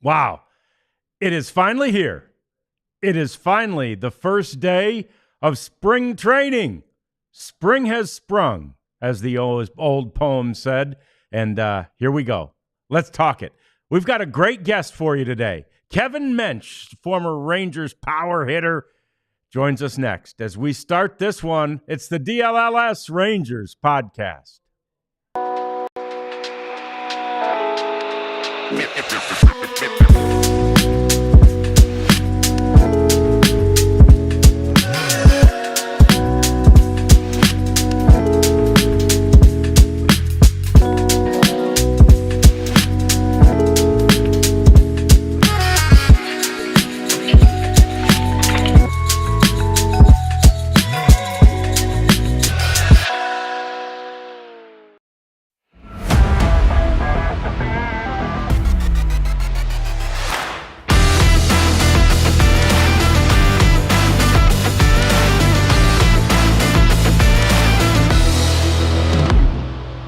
Wow. It is finally here. It is finally the first day of spring training. Spring has sprung, as the old poem said. And here we go. Let's talk it. We've got a great guest for you today. Kevin Mench, former Rangers power hitter, joins us next. As we start this one, it's the DLLS Rangers podcast.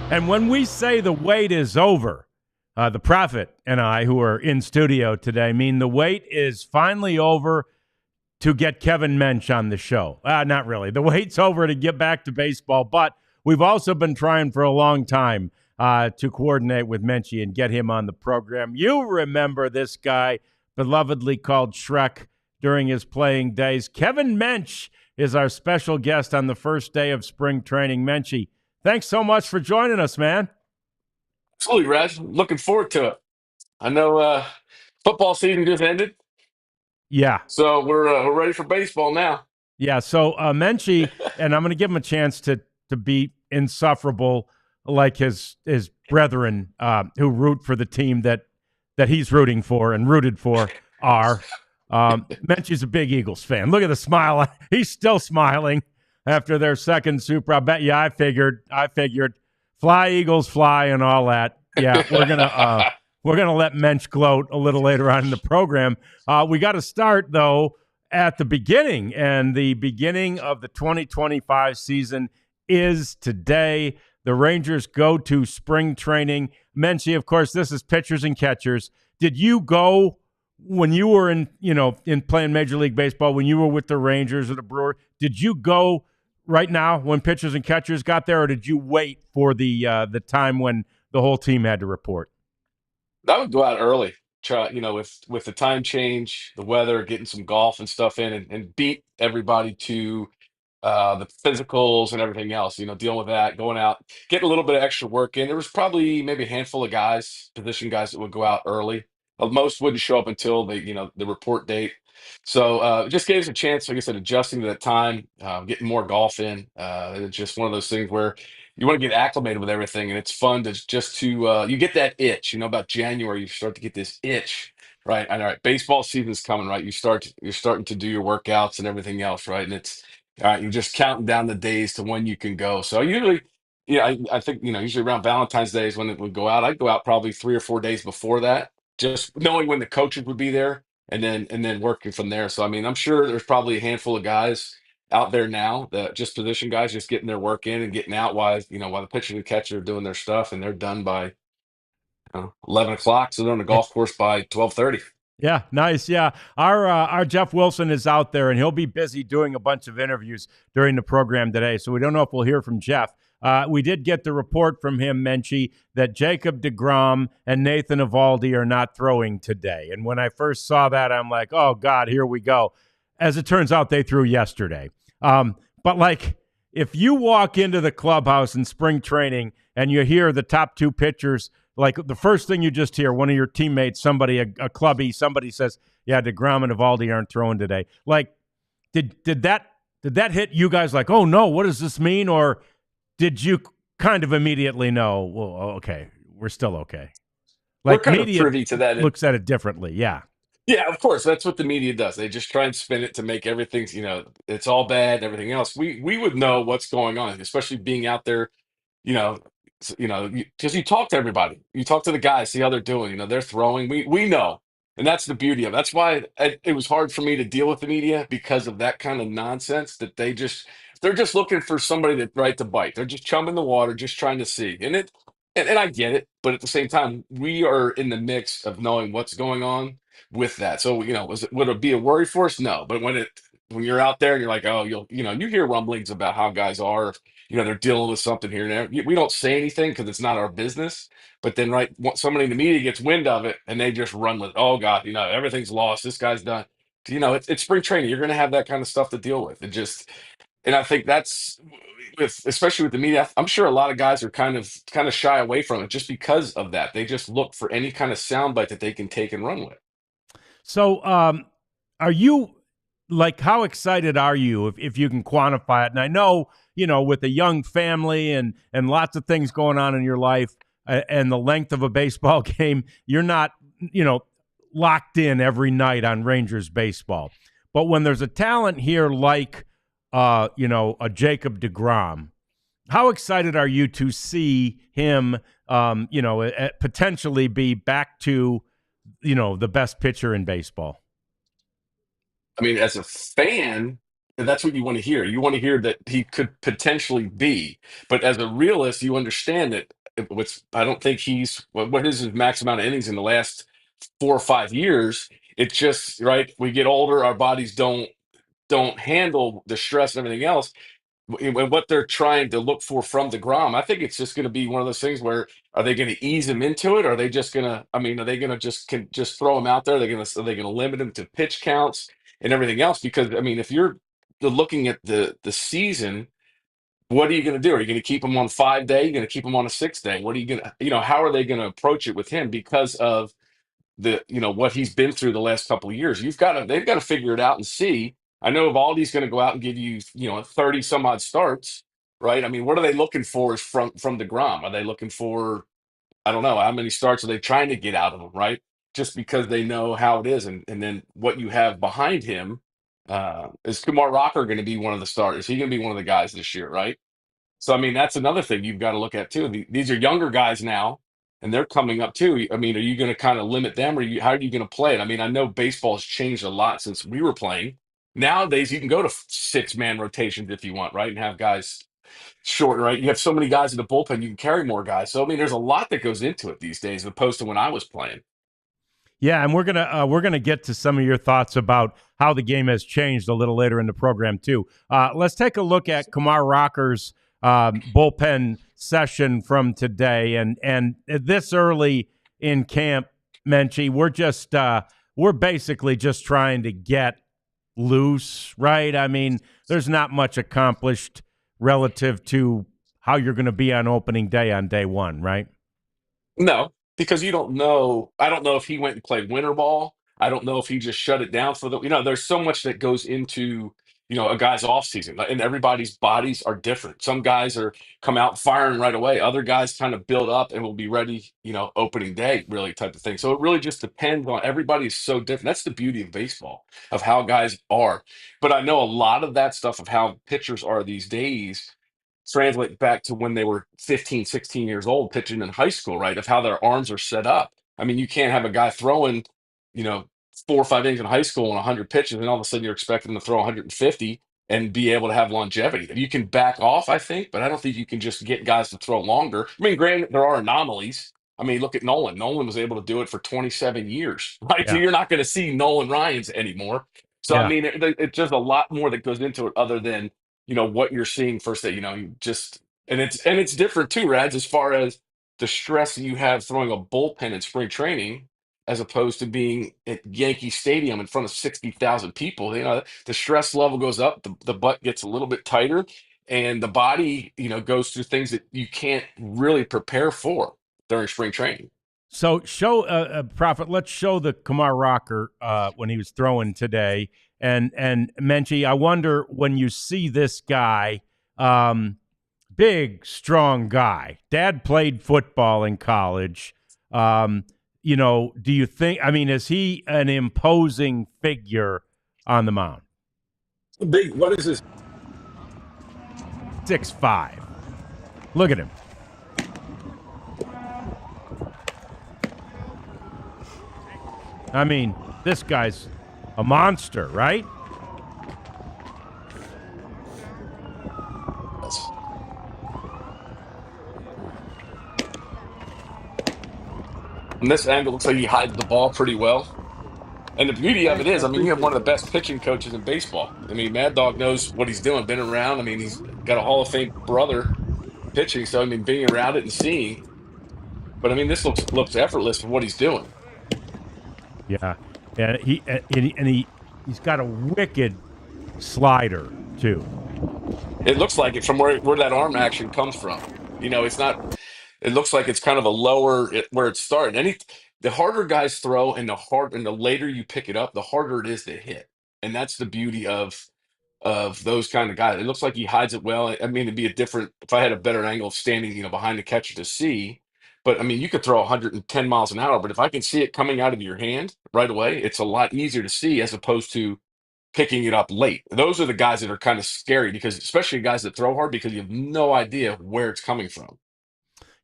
And when we say the wait is over, the Prophet and I, who are in studio today, mean the wait is finally over to get Kevin Mench on the show. Not really. The wait's over to get back to baseball, but we've also been trying for a long time to coordinate with Menchie and get him on the program. You remember this guy, belovedly called Shrek, during his playing days. Kevin Mench is our special guest on the first day of spring training. Menchie, thanks so much for joining us, man. Absolutely, Raj. Looking forward to it. I know football season just ended, Yeah. so we're ready for baseball now. Yeah, so Menchie, and I'm going to give him a chance to be insufferable like his brethren who root for the team that he's rooting for and rooted for are. Menchie's a big Eagles fan. Look at the smile. He's still smiling after their second Super. I bet you I figured fly Eagles fly and all that. Yeah, we're gonna let Mench gloat a little later on in the program. We got to start though at the beginning, and the beginning of the 2025 season is today. The Rangers go to spring training. Menchie, of course, this is pitchers and catchers. Did you go when you were in playing Major League Baseball, when you were with the Rangers or the Brewers? Did you go right now when pitchers and catchers got there, or did you wait for the time when the whole team had to report? I would go out early, try with the time change, the weather, getting some golf and stuff in, and beat everybody to the physicals and everything else. Dealing with that, going out, getting a little bit of extra work in. There was probably maybe a handful of guys, position guys, that would go out early. Most wouldn't show up until the report date. So it just gave us a chance, like I said, adjusting to that time, getting more golf in. It's just one of those things where you want to get acclimated with everything, and it's fun to you get that itch. About January, you start to get this itch, right? And all right, baseball season's coming, right? You're starting to do your workouts and everything else, right? And it's all right, you're just counting down the days to when you can go. So usually, yeah, I think, usually around Valentine's Day is when it would go out. I'd go out probably 3 or 4 days before that, just knowing when the coaches would be there, and then working from there. So I mean, I'm sure there's probably a handful of guys out there now that just position guys, just getting their work in and getting out while the pitcher and catcher are doing their stuff, and they're done by 11 o'clock. So they're on the golf course by 12:30. Yeah, nice. Yeah, our Jeff Wilson is out there, and he'll be busy doing a bunch of interviews during the program today. So we don't know if we'll hear from Jeff. We did get the report from him, Menchie, that Jacob DeGrom and Nathan Eovaldi are not throwing today. And when I first saw that, I'm like, oh, God, here we go. As it turns out, they threw yesterday. But, if you walk into the clubhouse in spring training and you hear the top two pitchers, the first thing you just hear, one of your teammates, somebody, a clubby, somebody says, yeah, DeGrom and Eovaldi aren't throwing today. Did that hit you guys like, oh, no, what does this mean? Or did you kind of immediately know, well, okay, we're still okay? We're kind of media privy to that. looks at it differently, yeah. Yeah, of course. That's what the media does. They just try and spin it to make everything, it's all bad and everything else. We would know what's going on, especially being out there, you know, because you talk to everybody. You talk to the guys, see how they're doing. They're throwing. We know, and that's the beauty of it. That's why it was hard for me to deal with the media, because of that kind of nonsense that they're just looking for somebody to bite. They're just chumming the water, just trying to see. And and I get it, but at the same time, we are in the mix of knowing what's going on with that. So, would it be a worry for us? No. But when you're out there and you're like, oh, you hear rumblings about how guys are, they're dealing with something here and there. We don't say anything because it's not our business. But then, right, somebody in the media gets wind of it and they just run with, oh God, everything's lost. This guy's done. It's spring training. You're going to have that kind of stuff to deal with. And I think that's especially with the media. I'm sure a lot of guys are kind of shy away from it just because of that. They just look for any kind of soundbite that they can take and run with. So, are you how excited are you if you can quantify it? And I know, with a young family and lots of things going on in your life and the length of a baseball game, you're not, locked in every night on Rangers baseball. But when there's a talent here like, a Jacob DeGrom, how excited are you to see him, potentially be back to, the best pitcher in baseball? I mean, as a fan, that's what you want to hear. You want to hear that he could potentially be, but as a realist, you understand that I don't think what is his max amount of innings in the last 4 or 5 years. It's just right. We get older, our bodies don't handle the stress and everything else. And what they're trying to look for from DeGrom, I think it's just going to be one of those things where are they going to ease him into it? Or are they just going to? I mean, are they going to just throw him out there? Are they going to limit him to pitch counts and everything else? Because I mean, if you're looking at the season, what are you going to do? Are you going to keep him on 5 day? You're going to keep him on a 6 day? What are you going to? How are they going to approach it with him because of what he's been through the last couple of years? They've got to figure it out and see. I know Evaldi's going to go out and give you 30 some odd starts, right? I mean, what are they looking for is from DeGrom? Are they looking for, I don't know, how many starts are they trying to get out of him, right? Just because they know how it is, and then what you have behind him, is Kumar Rocker going to be one of the starters? Is he going to be one of the guys this year, right? So I mean, that's another thing you've got to look at too. These are younger guys now, and they're coming up too. I mean, are you going to kind of limit them, or how are you going to play it? I mean, I know baseball's changed a lot since we were playing. Nowadays, you can go to 6-man rotations if you want, right, and have guys short, right? You have so many guys in the bullpen, you can carry more guys. So I mean, there's a lot that goes into it these days, as opposed to when I was playing. Yeah, and we're gonna get to some of your thoughts about how the game has changed a little later in the program too. Let's take a look at Kumar Rocker's bullpen session from today, and this early in camp, Menchie, we're basically just trying to get loose, right? I mean, there's not much accomplished relative to how you're going to be on opening day on day one, right? No, because you don't know. I don't know if he went and played winter ball. I don't know if he just shut it down for there's so much that goes into, a guy's off season, and everybody's bodies are different. Some guys come out firing right away. Other guys kind of build up and will be ready, opening day, really type of thing. So it really just depends on everybody is so different. That's the beauty of baseball, of how guys are. But I know a lot of that stuff of how pitchers are these days translate back to when they were 15, 16 years old pitching in high school, right? Of how their arms are set up. I mean, you can't have a guy throwing, you know, 4 or 5 innings in high school and 100 pitches, and all of a sudden you're expecting them to throw 150 and be able to have longevity. You can back off, I think, but I don't think you can just get guys to throw longer. I mean, granted, there are anomalies. I mean, look at Nolan. Nolan was able to do it for 27 years, right? So Yeah. you're not going to see Nolan Ryans anymore. So, I Yeah. mean, it's just a lot more that goes into it other than what you're seeing first day. And it's different too, Rads, as far as the stress that you have throwing a bullpen in spring training as opposed to being at Yankee Stadium in front of 60,000 people. The stress level goes up, the butt gets a little bit tighter, and the body goes through things that you can't really prepare for during spring training. So show Prophet. Let's show the Kumar Rocker when he was throwing today, and Menchie. I wonder when you see this guy, big, strong guy. Dad played football in college. Do you think? I mean, is he an imposing figure on the mound? Big. What is this? 6'5". Look at him. I mean, this guy's a monster, right? From this angle, looks like he hides the ball pretty well. And the beauty of it Thanks, is, man. I mean, you have one Appreciate of the that. best pitching coaches in baseball. I mean, Mad Dog knows what he's doing, been around. I mean, he's got a Hall of Fame brother pitching, so I mean, being around it and seeing. But I mean, this looks effortless for what he's doing. Yeah, and he's got a wicked slider too. It looks like it from where that arm action comes from. It's not. It looks like it's kind of a lower where it started. The harder guys throw, and the later you pick it up, the harder it is to hit. And that's the beauty of those kind of guys. It looks like he hides it well. I mean, it'd be a different if I had a better angle of standing, behind the catcher to see. But I mean, you could throw 110 miles an hour, but if I can see it coming out of your hand right away, it's a lot easier to see as opposed to picking it up late. Those are the guys that are kind of scary because, especially guys that throw hard, because you have no idea where it's coming from.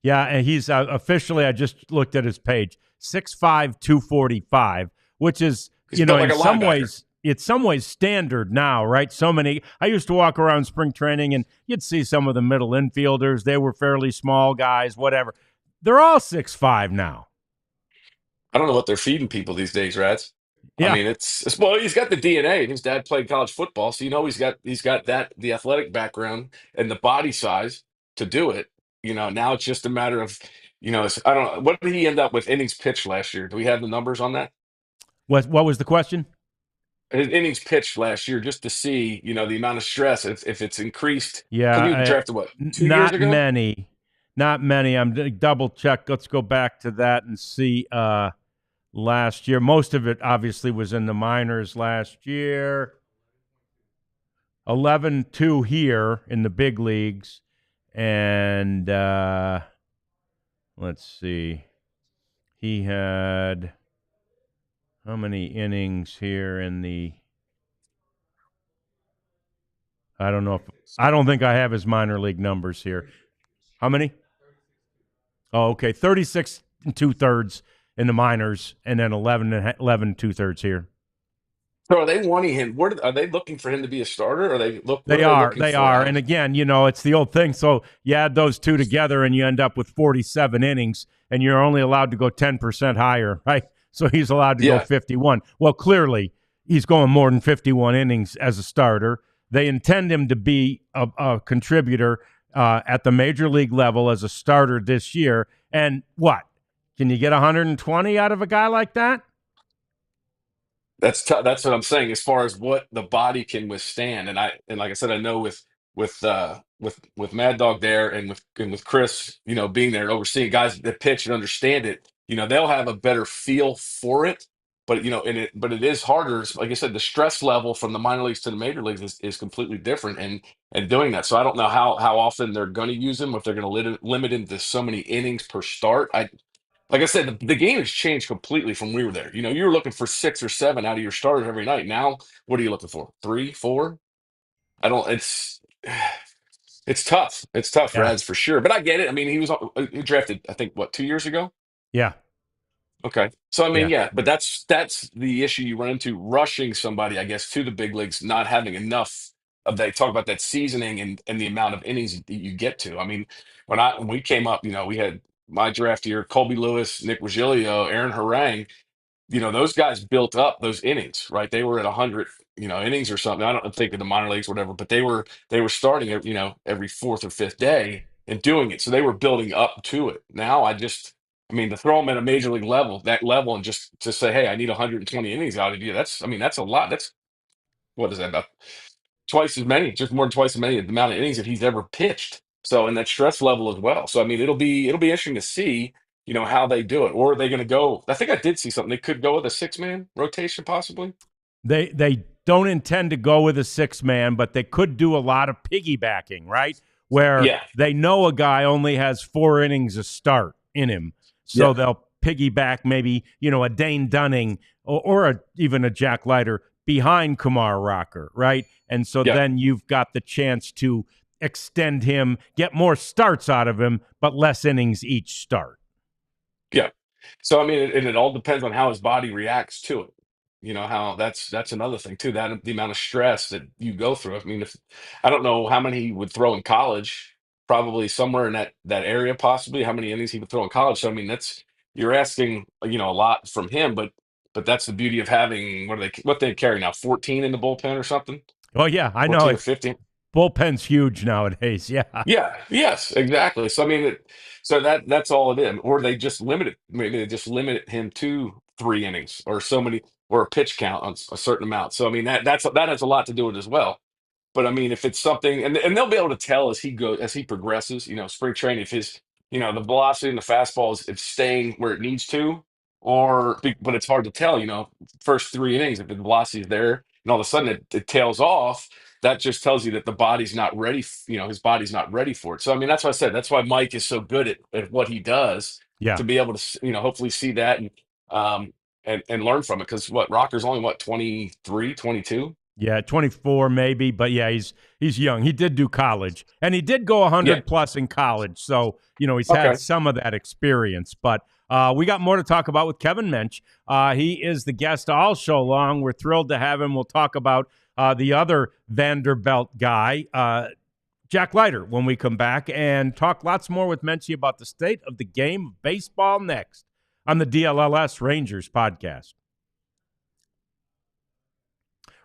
Yeah, and he's officially. I just looked at his page, 6'5", 245, which is He's built like in a some linebacker. ways. It's some ways standard now, right? So many. I used to walk around spring training, and you'd see some of the middle infielders. They were fairly small guys, whatever. They're all 6'5" now. I don't know what they're feeding people these days, Rats. I Yeah. mean, it's well, he's got the DNA. His dad played college football, so he's got that the athletic background and the body size to do it. Now it's just a matter of, I don't know, what did he end up with innings pitched last year? Do we have the numbers on that? What was the question? His innings pitched last year, just to see, the amount of stress if it's increased. Because he was Yeah, drafted what, 2 years not ago? many. Not many. I'm double check. Let's go back to that and see. Last year, most of it obviously was in the minors last year. 11-2 here in the big leagues, and let's see. He had how many innings here in the? I don't think I have his minor league numbers here. How many? Oh, okay. 36 and 2/3 in the minors, and then 11 2/3 here. So are they wanting him? Are they looking for him to be a starter? Or what They are they are. looking They for are. out And of? again, it's the old thing. So you add those two together and you end up with 47 innings, and you're only allowed to go 10% higher, right? So he's allowed to go Yeah, 51. Well, clearly, he's going more than 51 innings as a starter. They intend him to be a contributor at the major league level as a starter this year. And what? Can you get 120 out of a guy like that? that's tough. That's what I'm saying as far as what the body can withstand. And like I said, I know with Mad Dog there and with Chris, being there and overseeing guys that pitch and understand it, they'll have a better feel for it. But but it is harder. Like I said, the stress level from the minor leagues to the major leagues is completely different, and doing that. So I don't know how often they're going to use him, if they're going to limit him to so many innings per start. Like I said, the game has changed completely from we were there. You were looking for 6 or 7 out of your starters every night. Now, what are you looking for? 3, 4? I don't. It's tough. It's tough, Yeah. Rads, for sure. But I get it. I mean, he drafted, I think, what, 2 years ago? Yeah. Okay. So I mean, Yeah. yeah, but that's the issue you run into rushing somebody, I guess, to the big leagues, not having enough of that. Talk about that seasoning and the amount of innings that you get to. I mean, when we came up, we had my draft year, Colby Lewis, Nick Regilio, Aaron Harang. Those guys built up those innings, right? They were at 100, innings or something. I don't think in the minor leagues, whatever, but they were starting, every fourth or fifth day and doing it. So they were building up to it. Now I mean, to throw them at a major league level, that level, and just to say, hey, I need 120 innings out of you. I mean, that's a lot. That's what is that about? Twice as many, just more than twice as many the amount of innings that he's ever pitched. So, and that stress level as well. So, I mean, it'll be interesting to see, how they do it. Or are they going to go? I think I did see something. They could go with a 6-man rotation, possibly. They don't intend to go with a 6-man, but they could do a lot of piggybacking, right? Where Yeah, they know a guy only has 4 innings a start in him, so yeah, they'll piggyback maybe a Dane Dunning or even a Jack Leiter behind Kumar Rocker, right? And so yeah. then you've got the chance to extend him, get more starts out of him, but less innings each start. Yeah. So I mean, and it all depends on how his body reacts to it. How that's another thing too. That the amount of stress that you go through. I mean, if I don't know how many he would throw in college, probably somewhere in that area, possibly how many innings he would throw in college. So I mean, you're asking, a lot from him, but that's the beauty of having what they carry now, 14 in the bullpen or something, Oh yeah, I know 14 or it. 15. Bullpen's huge nowadays. Yeah. Yeah, yes, exactly. So I mean, so that's all it is. Or they just limit it. Maybe they just limit him to 3 innings or so many, or a pitch count on a certain amount. So I mean, that has a lot to do with it as well. But I mean, if it's something, and they'll be able to tell as he progresses, spring training, if the velocity and the fastball is staying where it needs to, but it's hard to tell, first 3 innings, if the velocity is there and all of a sudden it tails off, that just tells you that the body's not ready, his body's not ready for it. So, I mean, that's why I said, that's why Mike is so good at what he does, Yeah. to be able to, hopefully see that um, and learn from it. Cause Rocker's only 23, 22. Yeah, 24 maybe, but yeah, he's young. He did do college, and he did go Yeah. 100 plus in college, so he's had Okay. some of that experience. But we got more to talk about with Kevin Mench. He is the guest all show long. We're thrilled to have him. We'll talk about the other Vanderbilt guy, Jack Leiter, when we come back, and talk lots more with Menchie about the state of the game of baseball next on the DLLS Rangers podcast.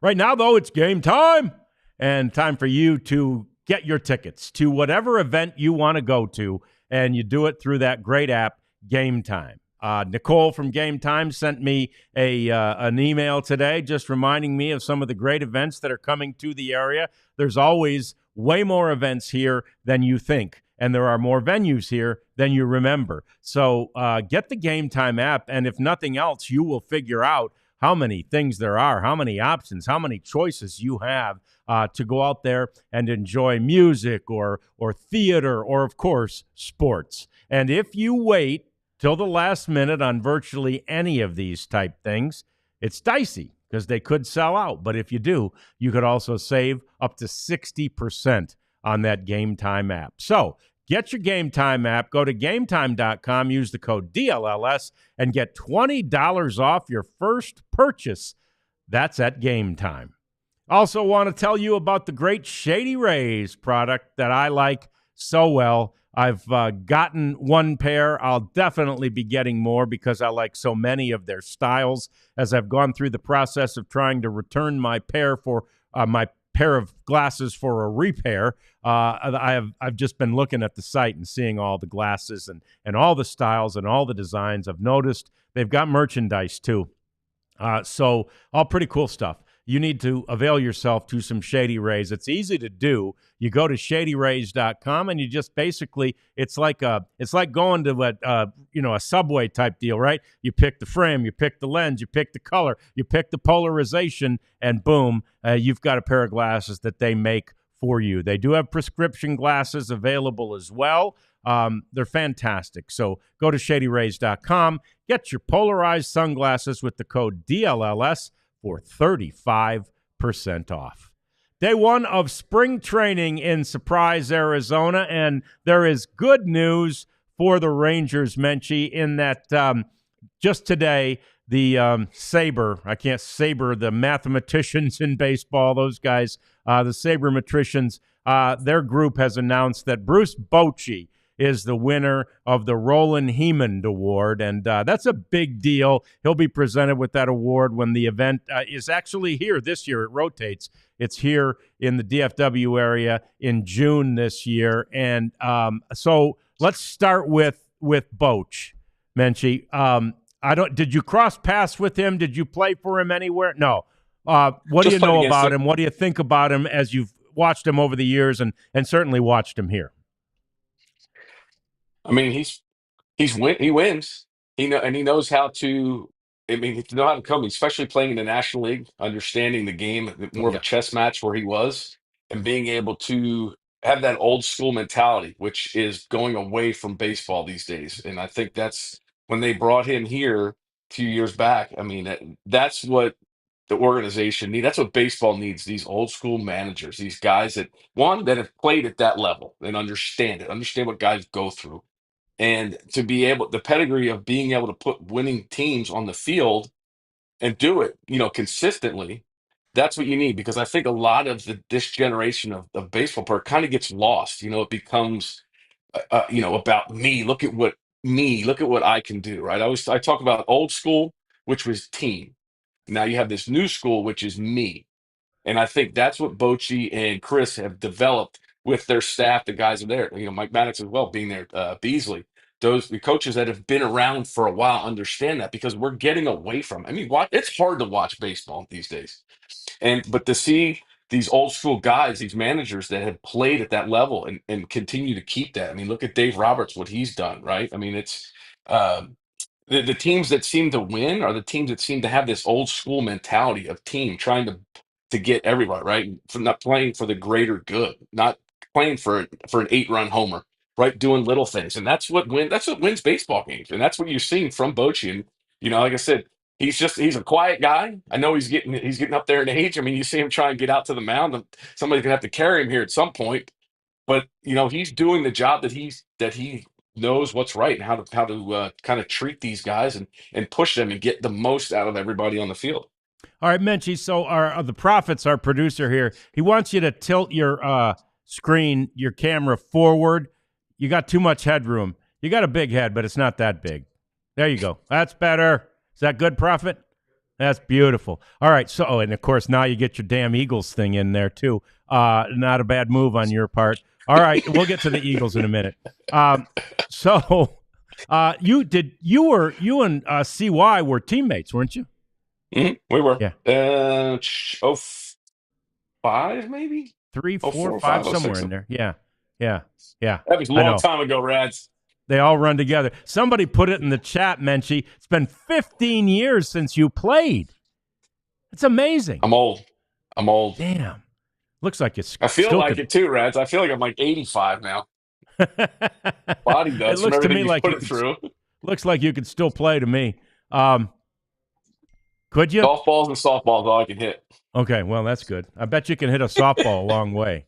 Right now, though, it's game time, and time for you to get your tickets to whatever event you want to go to, and you do it through that great app, Game Time. Nicole from Game Time sent me an email today just reminding me of some of the great events that are coming to the area. There's always way more events here than you think, and there are more venues here than you remember. So get the Game Time app, and if nothing else, you will figure out how many things there are, how many options, how many choices you have to go out there and enjoy music or theater or, of course, sports. And if you wait till the last minute on virtually any of these type things, it's dicey because they could sell out. But if you do, you could also save up to 60% on that Game Time app. So get your Game Time app, go to gametime.com, use the code DLLS, and get $20 off your first purchase. That's at Game Time. Also want to tell you about the great Shady Rays product that I like so well. I've gotten one pair. I'll definitely be getting more because I like so many of their styles. As I've gone through the process of trying to return my pair for my pair of glasses for a repair, I've just been looking at the site and seeing all the glasses and all the styles and all the designs. I've noticed they've got merchandise too. So all pretty cool stuff. You need to avail yourself to some Shady Rays. It's easy to do. You go to shadyrays.com and you just basically, it's like going to a Subway type deal, right? You pick the frame, you pick the lens, you pick the color, you pick the polarization, and boom, you've got a pair of glasses that they make for you. They do have prescription glasses available as well. They're fantastic. So go to shadyrays.com, get your polarized sunglasses with the code DLLS for 35% off. Day one of spring training in Surprise, Arizona, and there is good news for the Rangers, Menchie, in that just today, the the mathematicians in baseball, those guys, the sabermetricians, their group has announced that Bruce Bochy is the winner of the Roland Hemond Award, and that's a big deal. He'll be presented with that award when the event is actually here this year. It rotates. It's here in the DFW area in June this year, and so let's start with Boch, Menchie. Did you cross paths with him? Did you play for him anywhere? No. What do Just you played know against about him. him? What do you think about him as you've watched him over the years and certainly watched him here? I mean, he wins. He knows how to. I mean, he know how to come, especially playing in the National League, understanding the game Oh, more of a yeah. chess match where he was, and being able to have that old school mentality, which is going away from baseball these days. And I think that's when they brought him here a few years back. I mean, that's what the organization needs. That's what baseball needs. These old school managers, these guys that have played at that level and understand what guys go through, and to be able the pedigree of being able to put winning teams on the field and do it consistently. That's what you need, because I think a lot of this generation of baseball player kind of gets lost. It becomes about me. Look at what me, look at what I can do, right? I talk about old school, which was team. Now you have this new school, which is me. And I think that's what Bochy and Chris have developed with their staff, the guys are there, Mike Maddox as well, being there, Beasley. The coaches that have been around for a while understand that because we're getting away from. I mean, it's hard to watch baseball these days, but to see these old school guys, these managers that have played at that level and continue to keep that. I mean, look at Dave Roberts, what he's done, right? I mean, it's um, the teams that seem to win are the teams that seem to have this old school mentality of team trying to get everybody right, for not playing for the greater good, not playing for an 8-run homer, right? Doing little things, and that's what wins baseball games, and that's what you're seeing from Bochy. And like I said, he's a quiet guy. I know he's getting up there in age. I mean, you see him try and get out to the mound, and somebody's gonna have to carry him here at some point. But he's doing the job that he knows what's right and how to kind of treat these guys and push them and get the most out of everybody on the field. All right, Menchie. So the Prophets, our producer here, he wants you to tilt your screen, your camera forward. You got too much headroom. You got a big head, but it's not that big. There you go. That's better. Is that good, Prophet? That's beautiful. All right. So, and of course, now you get your damn Eagles thing in there too. Not a bad move on your part. All right, we'll get to the Eagles in a minute. So, you and CY were teammates, weren't you? We were. Yeah. 05 maybe? 3, Oh 4, four, 5, five, oh somewhere six. in there. Yeah. Yeah. Yeah. That was a I long know. time ago, Rads. They all run together. Somebody put it in the chat, Menchie. It's been 15 years since you played. It's amazing. I'm old. Damn. Looks like it's I feel still like could. it too, Rads. I feel like I'm like 85 now. Body It does from looks to everything me you like put it through. looks like you could still play to me. Could you? Golf balls and softballs, all I can hit. Okay, well, that's good. I bet you can hit a softball a long way.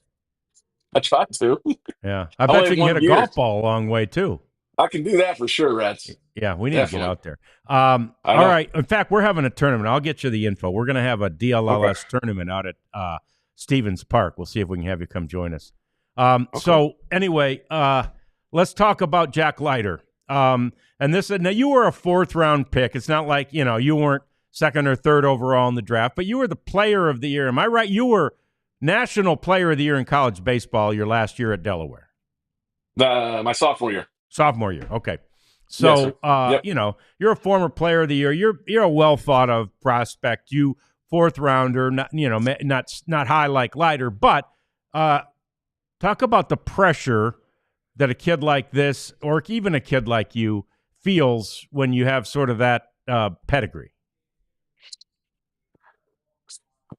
I tried to. Yeah. I I only bet you had can hit one a gear. golf ball a long way, too. I can do that for sure, Rads. Yeah, we need Definitely. to get out there. I All know. right. In fact, we're having a tournament. I'll get you the info. We're going to have a DLLS Okay. tournament out at Stevens Park. We'll see if we can have you come join us. Okay. So, anyway, let's talk about Jack Leiter. And now you were a 4th-round pick. It's not like, you weren't 2nd or 3rd overall in the draft, but you were the player of the year. Am I right? You were National Player of the Year in college baseball your last year at Delaware. My sophomore year. Sophomore year. Okay. So, Yep. You're a former player of the year. You're a well thought of prospect. You 4th rounder, not high like Leiter, but talk about the pressure that a kid like this, or even a kid like you, feels when you have sort of that pedigree.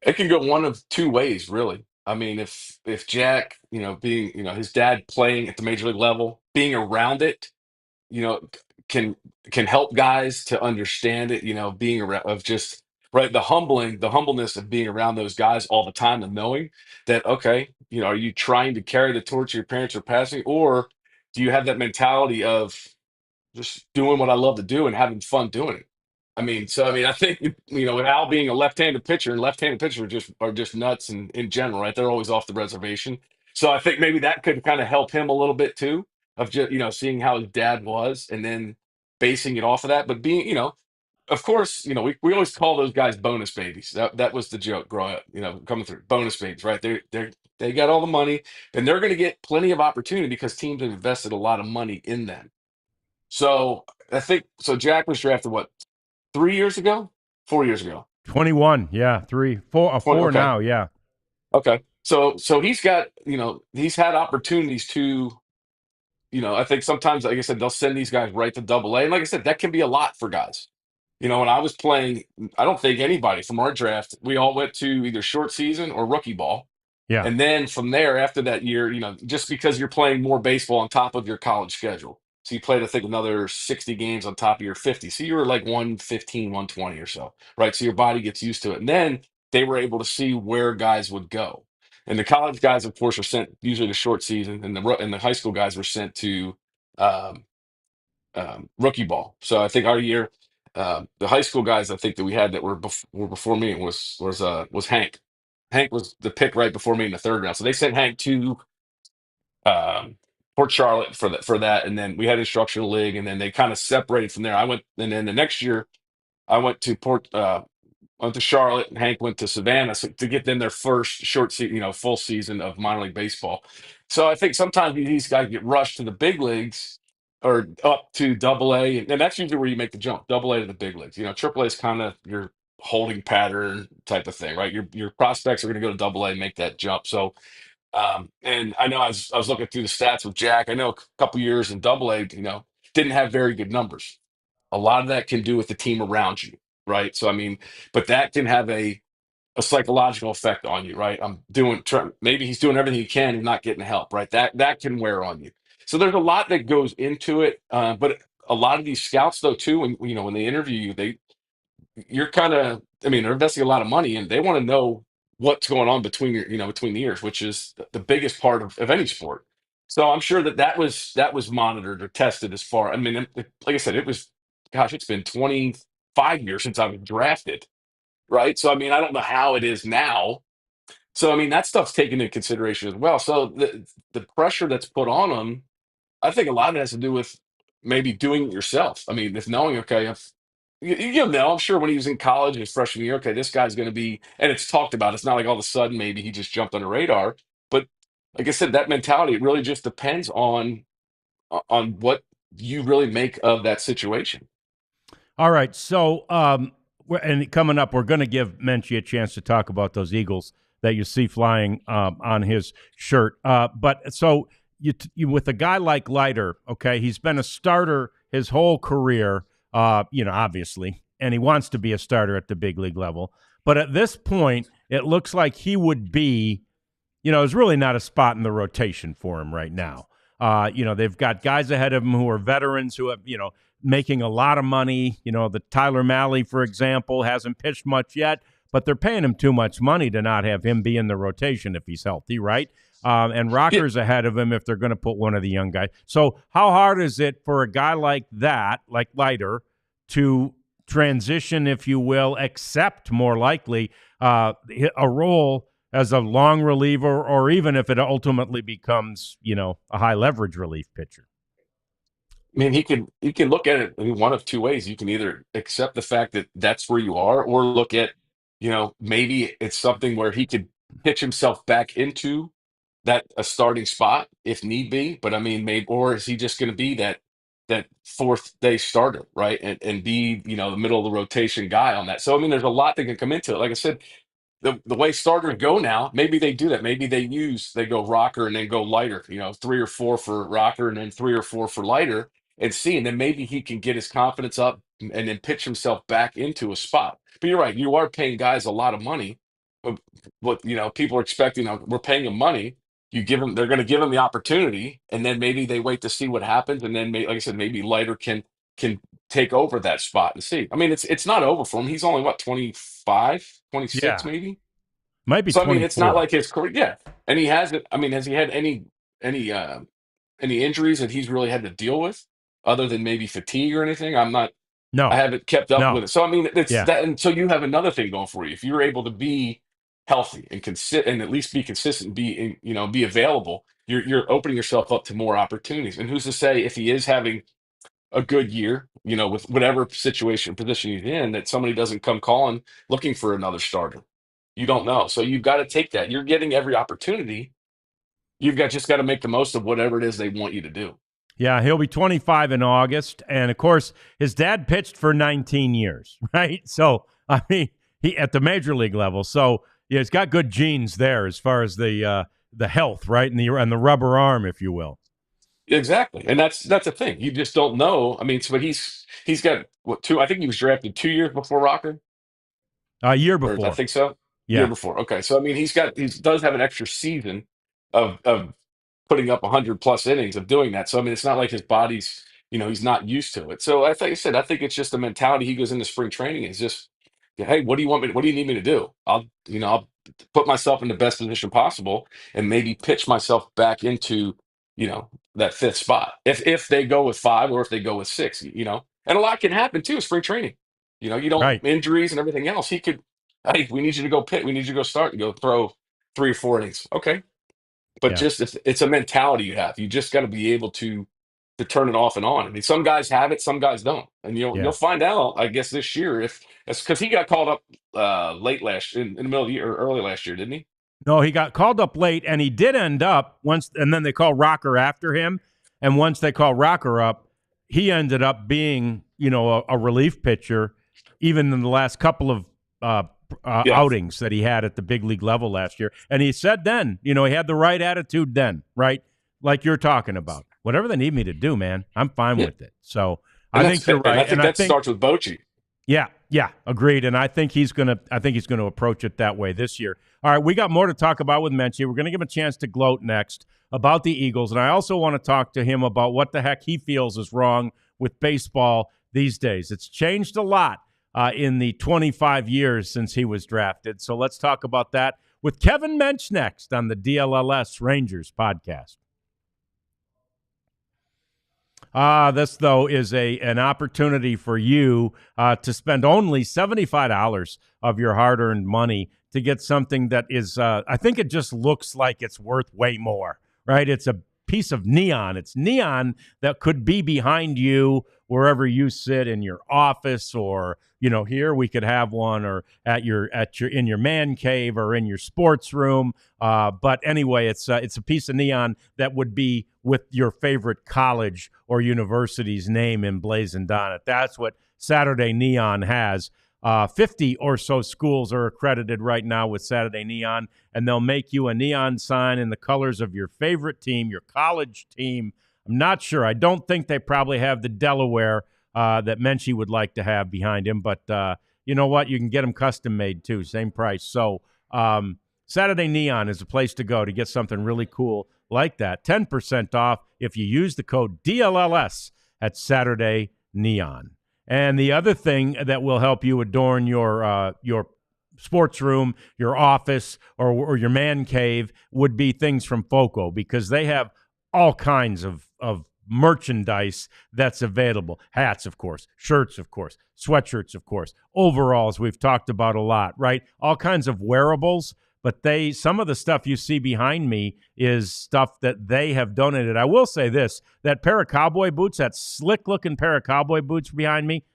It can go one of two ways, really. I mean, if Jack, being, his dad playing at the major league level, being around it, you know, can help guys to understand it, being around of just right, the humbleness of being around those guys all the time and knowing that, okay, are you trying to carry the torch your parents are passing, or do you have that mentality of just doing what I love to do and having fun doing it? I think with Al being a left-handed pitcher, and left-handed pitchers are just nuts in general, right? They're always off the reservation. So I think maybe that could kind of help him a little bit too, of just seeing how his dad was, and then basing it off of that. But being, of course, we always call those guys bonus babies. That was the joke growing up, coming through bonus babies, right? They got all the money, and they're going to get plenty of opportunity because teams have invested a lot of money in them. So I think so. Jack was drafted what, 3 years ago, 4 years ago. 21, yeah, 3, 4, 4 Okay, now, yeah. okay. So he's got, he's had opportunities to, I think sometimes, like I said, they'll send these guys right to Double A, and like I said, that can be a lot for guys. When I was playing, I don't think anybody from our draft, we all went to either short season or rookie ball. Yeah. And then from there, after that year, just because you're playing more baseball on top of your college schedule. So you played, I think, another 60 games on top of your 50. So you were like 115, 120 or so, right? So your body gets used to it. And then they were able to see where guys would go. And the college guys, of course, are sent usually to short season, and the high school guys were sent to um, rookie ball. So I think our year, the high school guys I think that we had that were before me was Hank. Hank was the pick right before me in the 3rd round. So they sent Hank to Port Charlotte for that, and then we had instructional league, and then they kind of separated from there. I went, and then the next year I went to went to Charlotte, and Hank went to Savannah to get them their first full season of minor league baseball. So I think sometimes these guys get rushed to the big leagues or up to Double A, and that's usually where you make the jump, Double A to the big leagues. Triple A is kind of your holding pattern type of thing, right? Your prospects are going to go to Double A and make that jump. So, and I know I was looking through the stats with Jack. I know a couple years in Double A, didn't have very good numbers. A lot of that can do with the team around you, right? So I mean, but that can have a psychological effect on you, right? Maybe he's doing everything he can and not getting help, right? That can wear on you. So there's a lot that goes into it, but a lot of these scouts, though, too, when they interview you, you're kind of, I mean, they're investing a lot of money and they want to know what's going on between the ears, which is the biggest part of any sport. So I'm sure that was monitored or tested as far. I mean, like I said, gosh, it's been 25 years since I was drafted, right? So I mean, I don't know how it is now. So I mean, that stuff's taken into consideration as well. So the pressure that's put on them, I think a lot of it has to do with maybe doing it yourself. I mean, if knowing, okay, if I'm sure when he was in college his freshman year, okay, this guy's going to be, and it's talked about. It's not like all of a sudden maybe he just jumped on the radar, but like I said, that mentality, it really just depends on what you really make of that situation. All right. So, and coming up, we're going to give Menchie a chance to talk about those Eagles that you see flying on his shirt. But so you with a guy like Leiter, okay, he's been a starter his whole career, obviously, and he wants to be a starter at the big league level. But at this point, it looks like he would be, there's really not a spot in the rotation for him right now. They've got guys ahead of him who are veterans who have, making a lot of money. The Tyler Malley, for example, hasn't pitched much yet, but they're paying him too much money to not have him be in the rotation if he's healthy, right? And Rocker's ahead of him if they're going to put one of the young guys. So how hard is it for a guy like that, like Leiter, to transition, if you will, accept more likely a role as a long reliever, or even if it ultimately becomes, a high leverage relief pitcher? I mean, he can look at it in one of two ways. You can either accept the fact that that's where you are, or look at, maybe it's something where he could pitch himself back into that a starting spot if need be. But I mean, maybe, or is he just going to be that fourth day starter, right? And be, the middle of the rotation guy on that. So I mean, there's a lot that can come into it. Like I said, the way starters go now, maybe they do that. Maybe they go Rocker and then go Leiter, three or four for Rocker and then three or four for Leiter, and see. And then maybe he can get his confidence up and then pitch himself back into a spot. But you're right, you are paying guys a lot of money. But people are expecting, we're paying them money. They're going to give them the opportunity, and then maybe they wait to see what happens. And then, like I said, maybe Leiter can take over that spot and see. I mean, it's not over for him. He's only what, 25, 26 Yeah, maybe. might be So I mean, it's not 24. like his career. Yeah, and he has it. I mean, has he had any injuries that he's really had to deal with, other than maybe fatigue or anything? I No, haven't kept up with no. it. So I mean, it's Yeah. that, and so you have another thing going for you. If you're able to be healthy and and at least be consistent, be available, you're opening yourself up to more opportunities. And who's to say if he is having a good year, with whatever situation position he's in, that somebody doesn't come calling looking for another starter? You don't know. So you've got to take that. You're getting every opportunity. Just got to make the most of whatever it is they want you to do. Yeah, he'll be 25 in August. And of course, his dad pitched for 19 years, right? So, I mean, he at the major league level. So, yeah, he's got good genes there as far as the health, right? And the rubber arm, if you will. Exactly. And that's the thing. You just don't know. I mean, but he's got what, two, I think he was drafted 2 years before Rocker, A year or I before. think so. Year Yeah, before. Okay. So I mean, he does have an extra season of putting up 100 plus innings of doing that. So I mean, it's not like his body's, he's not used to it. So I said, I think it's just the mentality he goes into spring training is just, hey, what do you need me to do? I'll put myself in the best position possible and maybe pitch myself back into, that fifth spot. If they go with five or if they go with six, and a lot can happen too, spring training. You don't, right. injuries and everything else. He could, hey, we need you to go pit. We need you to go start and go throw 3 or 4 innings. Okay. but Yeah. just it's a mentality you have. You just got to be able to turn it off and on. I mean, some guys have it, some guys don't, and you'll Yeah. find out, I guess, this year if it's because he got called up late last in the middle of the year or early last year, didn't he? No, he got called up late, and he did end up once, and then they call Rocker after him. And once they call Rocker up, he ended up being, a relief pitcher, even in the last couple of Yeah, outings that he had at the big league level last year. And he said then, he had the right attitude then, right? Like you're talking about. Whatever they need me to do, man, I'm fine yeah. with it. So And I think you're right. I think that starts with Bochy. Yeah, agreed. And I think he's gonna approach it that way this year. All right, we got more to talk about with Menchie. We're gonna give him a chance to gloat next about the Eagles, and I also want to talk to him about what the heck he feels is wrong with baseball these days. It's changed a lot in the 25 years since he was drafted. So let's talk about that with Kevin Mench next on the DLLS Rangers podcast. This, though, is an opportunity for you to spend only $75 of your hard-earned money to get something that is, I think it just looks like it's worth way more, right? It's a piece of neon. It's neon that could be behind you wherever you sit in your office, or here we could have one, or in your man cave or in your sports room. But anyway, it's a piece of neon that would be with your favorite college or university's name emblazoned on it. That's what Saturday Neon has. 50 or so schools are accredited right now with Saturday Neon, and they'll make you a neon sign in the colors of your favorite team, your college team. I'm not sure. I don't think they probably have the Delaware that Menchie would like to have behind him, but you know what? You can get them custom made too, same price. So Saturday Neon is a place to go to get something really cool like that. 10% off if you use the code DLLS at Saturday Neon. And the other thing that will help you adorn your sports room, your office, or your man cave would be things from FOCO, because they have all kinds of merchandise that's available. Hats, of course. Shirts, of course. Sweatshirts, of course. Overalls, we've talked about a lot, right? All kinds of wearables. But some of the stuff you see behind me is stuff that they have donated. I will say this, that pair of cowboy boots, that slick-looking pair of cowboy boots behind me,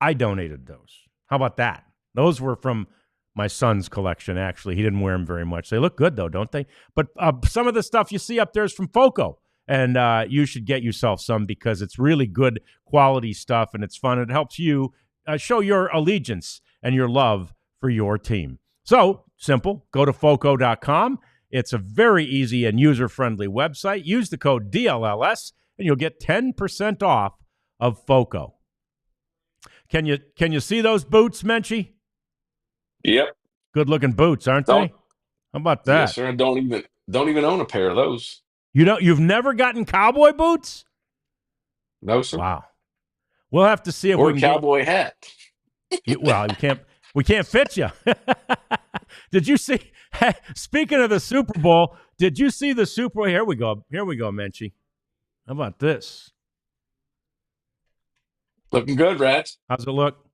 I donated those. How about that? Those were from my son's collection, actually. He didn't wear them very much. They look good, though, don't they? But some of the stuff you see up there is from FOCO, and you should get yourself some, because it's really good quality stuff, and it's fun. It helps you show your allegiance and your love for your team. So, simple. Go to FOCO.com. It's a very easy and user-friendly website. Use the code DLLS, and you'll get 10% off of FOCO. Can you see those boots, Menchie? Yep. Good-looking boots, aren't they? How about that? Yes, sir. I don't even own a pair of those. You've never gotten cowboy boots? No, sir. Wow. We'll have to see if or we can a cowboy hat. We can't fit you. Did you see? Speaking of the Super Bowl, did you see the Super Bowl? Here we go, Menchie. How about this? Looking good, Rats. How's it look?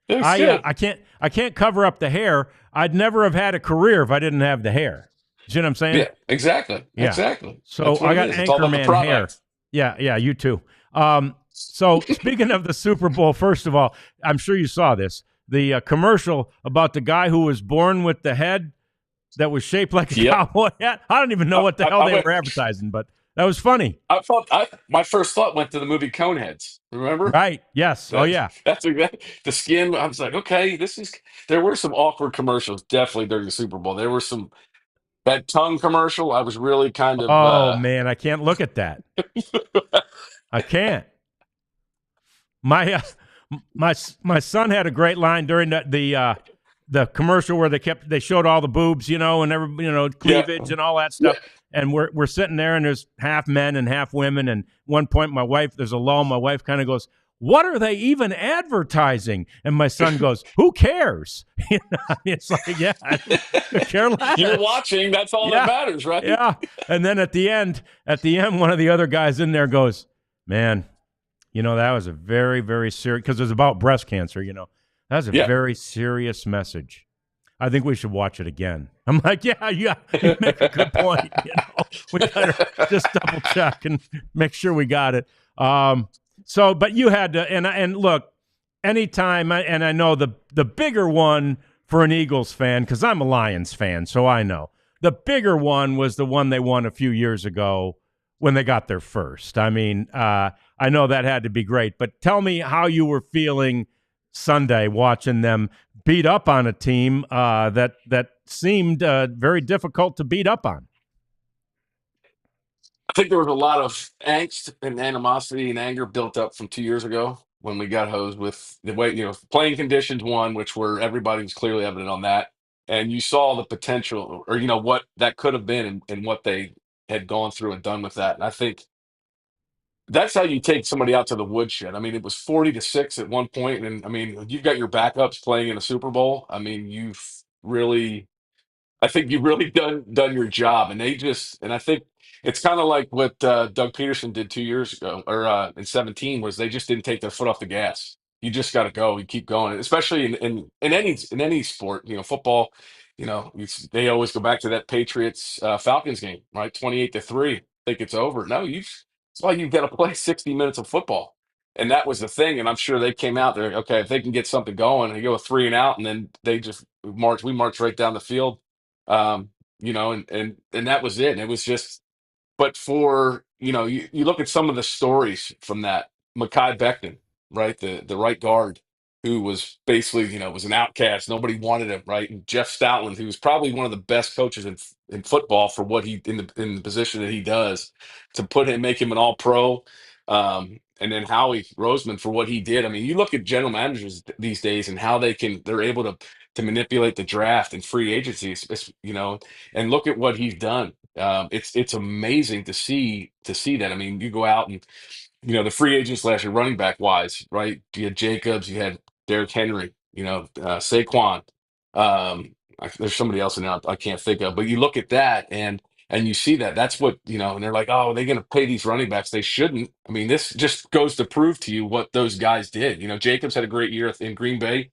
Good. I can't cover up the hair. I'd never have had a career if I didn't have the hair. See what I'm saying? Yeah, exactly. Yeah. Exactly. So I got Anchorman hair. Yeah, you too. So speaking of the Super Bowl, first of all, I'm sure you saw this. The commercial about the guy who was born with the head that was shaped like a cowboy hat. I don't even know what the hell they were advertising, but that was funny. My first thought went to the movie Coneheads. Remember? Right. Yes. Yeah. That's exactly the skin. I was like, okay, there were some awkward commercials definitely during the Super Bowl. There were some, that tongue commercial. I was really kind of. Oh man, I can't look at that. I can't. My son had a great line during the commercial where they showed all the boobs, and cleavage and all that stuff. Yeah. And we're sitting there, and there's half men and half women. And one point, there's a lull. My wife kind of goes, "What are they even advertising?" And my son goes, "Who cares?" It's like, yeah, I care less. You're watching. That's all that matters, right? Yeah. And then at the end, one of the other guys in there goes, "Man, that was a very, very serious," because it was about breast cancer. That was a very serious message. I think we should watch it again. I'm like, yeah, you make a good point. We gotta just double check and make sure we got it. But you had to, and look, anytime, and I know the bigger one for an Eagles fan, because I'm a Lions fan, so I know the bigger one was the one they won a few years ago when they got their first. I mean, I know that had to be great, but tell me how you were feeling Sunday watching them beat up on a team that seemed very difficult to beat up on. I think there was a lot of angst and animosity and anger built up from 2 years ago when we got hosed with the way, playing conditions one, which were everybody was clearly evident on that. And you saw the potential or, what that could have been and what they had gone through and done with that. And I think that's how you take somebody out to the woodshed. I mean, it was 40-6 at one point, and I mean, you've got your backups playing in a Super Bowl. I mean, I think you've really done your job, and I think it's kind of like what Doug Peterson did 2 years ago, or in 17, was they just didn't take their foot off the gas. You just got to go. You keep going, especially in any sport. Football. They always go back to that Patriots Falcons game, right? 28-3. Think it's over. No, that's why you've got to play 60 minutes of football. And that was the thing. And I'm sure they came out there, okay, if they can get something going, and they go 3 and out, and then they just we march right down the field. um, and that was it. And it was just, but for you look at some of the stories from that. Mekhi Becton, right, the right guard, who was basically was an outcast. Nobody wanted him, right? And Jeff Stoutland, who was probably one of the best coaches in football for what he in the position that he does, to make him an All Pro. And then Howie Roseman for what he did. I mean, you look at general managers these days and how they're able to manipulate the draft and free agency, and look at what he's done. It's amazing to see that. I mean, you go out and the free agents last year, running back wise, right? You had Jacobs, you had Derrick Henry, Saquon. There's somebody else in there I can't think of, but you look at that and you see that that's what and they're like, oh, are they going to pay these running backs? They shouldn't. I mean, this just goes to prove to you what those guys did. Jacobs had a great year in Green Bay.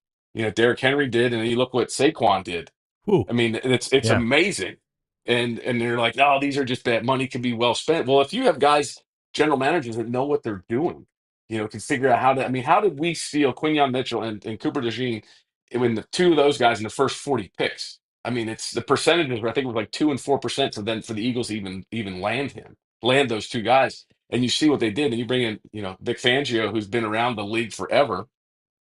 Derrick Henry did, and then you look what Saquon did. Whew. I mean, it's Yeah. amazing. And they're like, oh, these are just bad money can be well spent. Well, if you have guys, general managers that know what they're doing, can figure out how to. I mean, how did we steal Quinyon Mitchell and Cooper DeJean when the two of those guys in the first 40 picks? I mean, it's the percentages were, I think it was like 2 and 4%. So then for the Eagles to even land those two guys, and you see what they did, and you bring in Vic Fangio, who's been around the league forever,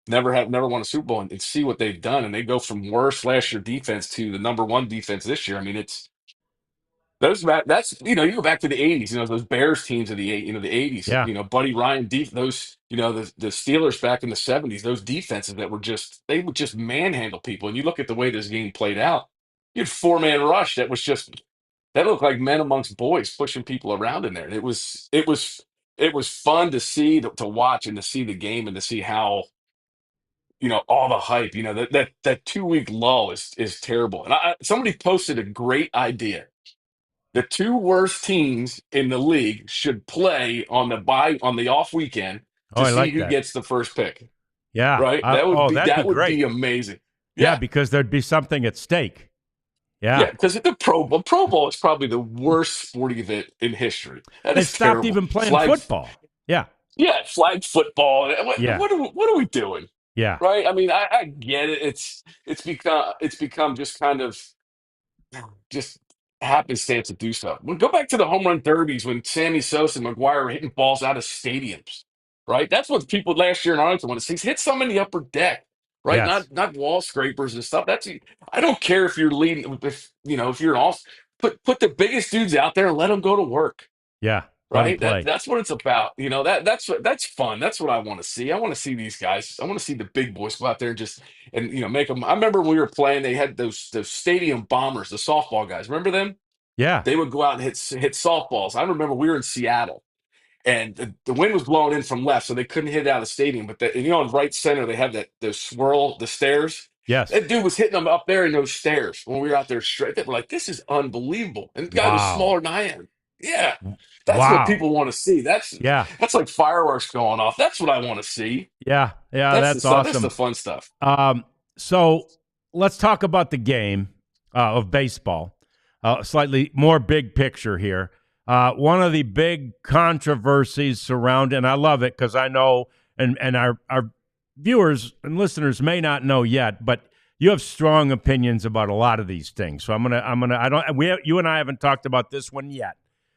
never won a Super Bowl, and see what they've done, and they go from worst last year defense to the number one defense this year. I mean, it's that's you go back to the 80s, those Bears teams of the 80s, Yeah. Buddy Ryan, those the Steelers back in the 70s, those defenses that they would just manhandle people. And you look at the way this game played out, you had four-man rush that looked like men amongst boys pushing people around in there. And it was fun to see, to watch, and to see the game, and to see how all the hype. That 2 week lull is terrible. And somebody posted a great idea. The two worst teams in the league should play on the off weekend Oh, to I see like who that. gets the first pick. Yeah. Right? That would be That'd be great. amazing. Yeah, Yeah. because there'd be something at stake. Yeah, Yeah. because the Pro Bowl is probably the worst sporting event in history. That They is stopped terrible. even playing football. Yeah. Yeah, flag football. What, Yeah. what are we doing? Yeah. Right? I mean, I get it. It's become just kind of just happenstance to do so. Go back to the home run derbies when Sammy Sosa and McGuire were hitting balls out of stadiums, right? That's what people last year in Arlington want to see. Hit some in the upper deck, right? Yes. Not wall scrapers and stuff. I don't care if you're leading, if you're an all, put the biggest dudes out there and let them go to work. Yeah. Let them Right. play. That's what it's about. That's fun. That's what I want to see. I want to see these guys. I want to see the big boys go out there and just make them. I remember when we were playing, they had those stadium bombers, the softball guys. Remember them? Yeah. They would go out and hit softballs. I remember we were in Seattle, and the wind was blowing in from left, so they couldn't hit it out of the stadium. But in right center, they have the swirl, the stairs. Yes. That dude was hitting them up there in those stairs when we were out there straight. They were like, "This is unbelievable," and the guy was Wow. smaller than I am. Yeah, that's what Wow. people want to see. That's Yeah. that's like fireworks going off. That's what I want to see. Yeah. Yeah. That's the That's stuff. That's the awesome. fun stuff. So let's talk about the game of baseball. Slightly more big picture here. One of the big controversies surrounding, and I love it because I know, and our viewers and listeners may not know yet, but you have strong opinions about a lot of these things. So you and I haven't talked about this one yet.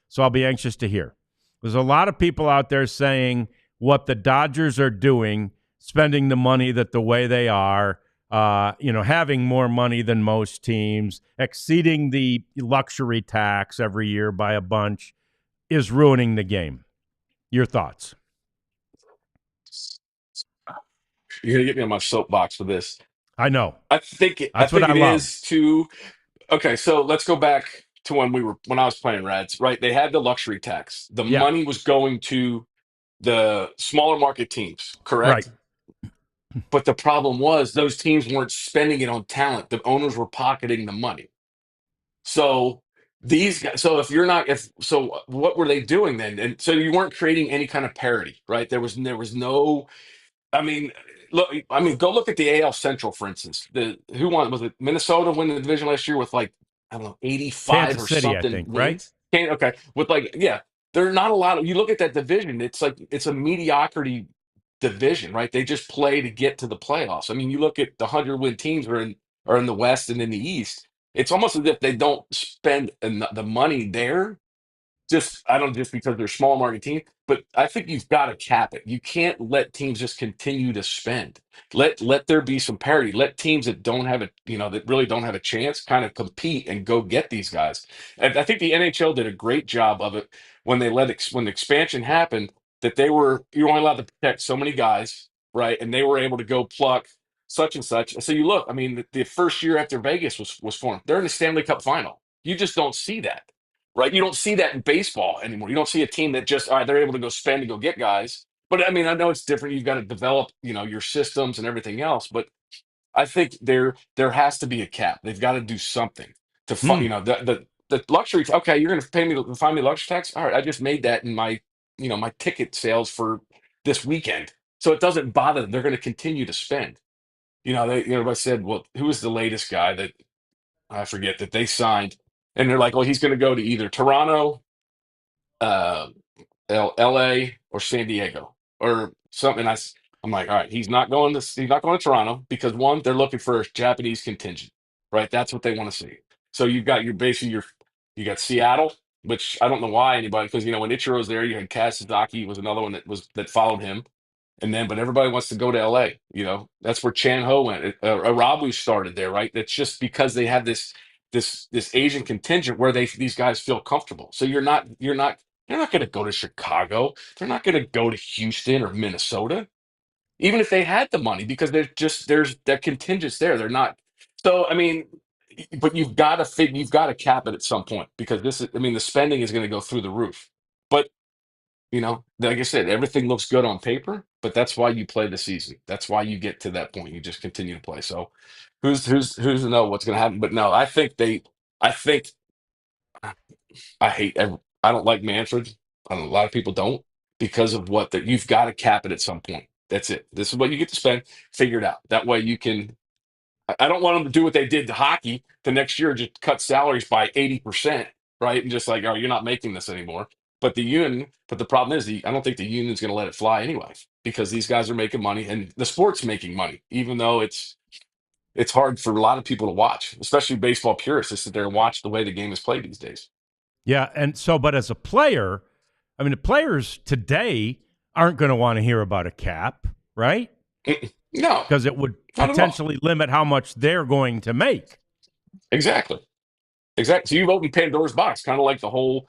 So I'll be anxious to hear. There's a lot of people out there saying what the Dodgers are doing, spending the money that the way they are, having more money than most teams, exceeding the luxury tax every year by a bunch, is ruining the game. Your thoughts? You're gonna get me on my soapbox for this. I know. I That's what think I it love. is too. Okay, so let's go back to when I was playing Reds, right? They had the luxury tax. The Yeah, money was going to the smaller market teams, right. correct? But the problem was those teams weren't spending it on talent. The owners were pocketing the money. So these guys, so if you're not, if so, what were they doing then? And so you weren't creating any kind of parity, right? There was no. I mean, look. I mean, go look at the AL Central, for instance. The who won? Was it Minnesota win the division last year with like I don't know, 85 Kansas or City, I something think, right? wins? Okay, with like yeah, there are not a lot of. You look at that division. It's like it's a mediocrity division, right? They just play to get to the playoffs. I mean, you look at the 100-win teams are in the West and in the East. It's almost as if they don't spend the money there just because they're small market teams, but I think you've got to cap it. You can't let teams just continue to spend. Let there be some parity. Let teams that don't have that really don't have a chance kind of compete and go get these guys. And I think the NHL did a great job of it when when the expansion happened, that you're only allowed to protect so many guys, right? And they were able to go pluck such and such. So you look, I mean, the first year after Vegas was formed, they're in the Stanley Cup final. You just don't see that, right? You don't see that in baseball anymore. You don't see a team that just, all right, they're able to go spend and go get guys. But I mean, I know it's different. You've got to develop, your systems and everything else. But I think there has to be a cap. They've got to do something to find, Hmm. the luxury. Okay, you're going to pay me to find me luxury tax. All right, I just made that in my ticket sales for this weekend, so it doesn't bother them. They're going to continue to spend. Everybody said, well, who was the latest guy that I forget that they signed, and they're like, well, he's going to go to either Toronto, uh, LA, or San Diego or something. I'm like, all right, he's not going to Toronto because one, they're looking for a Japanese contingent, right? That's what they want to see. So you got Seattle, which I don't know why anybody, because when Ichiro's there, you had Kazaki was another one that followed him. But everybody wants to go to LA. That's where Chan Ho went. Arabu started there, right? That's just because they have this Asian contingent where these guys feel comfortable. So they're not going to go to Chicago. They're not going to go to Houston or Minnesota, even if they had the money, because there's that contingent's there. They're not. So I mean, but you've got to cap it at some point because the spending is going to go through the roof. But like I said, everything looks good on paper, but that's why you play the season. That's why you get to that point. You just continue to play. So, who's to know what's going to happen? But no, I think I hate. I don't like Manfred. I don't, a lot of people don't because of you've got to cap it at some point. That's it. This is what you get to spend. Figure it out. That way you can. I don't want them to do what they did to hockey the next year, just cut salaries by 80%, right? And just like, oh, you're not making this anymore. But the problem is, I don't think the union's going to let it fly anyway, because these guys are making money and the sport's making money, even though it's hard for a lot of people to watch, especially baseball purists, to sit there and watch the way the game is played these days. Yeah, and so, but as a player, I mean, the players today aren't going to want to hear about a cap, right? No, Because it would not at all. potentially limit how much they're going to make. Exactly. Exactly. So you've opened Pandora's box, kind of like the whole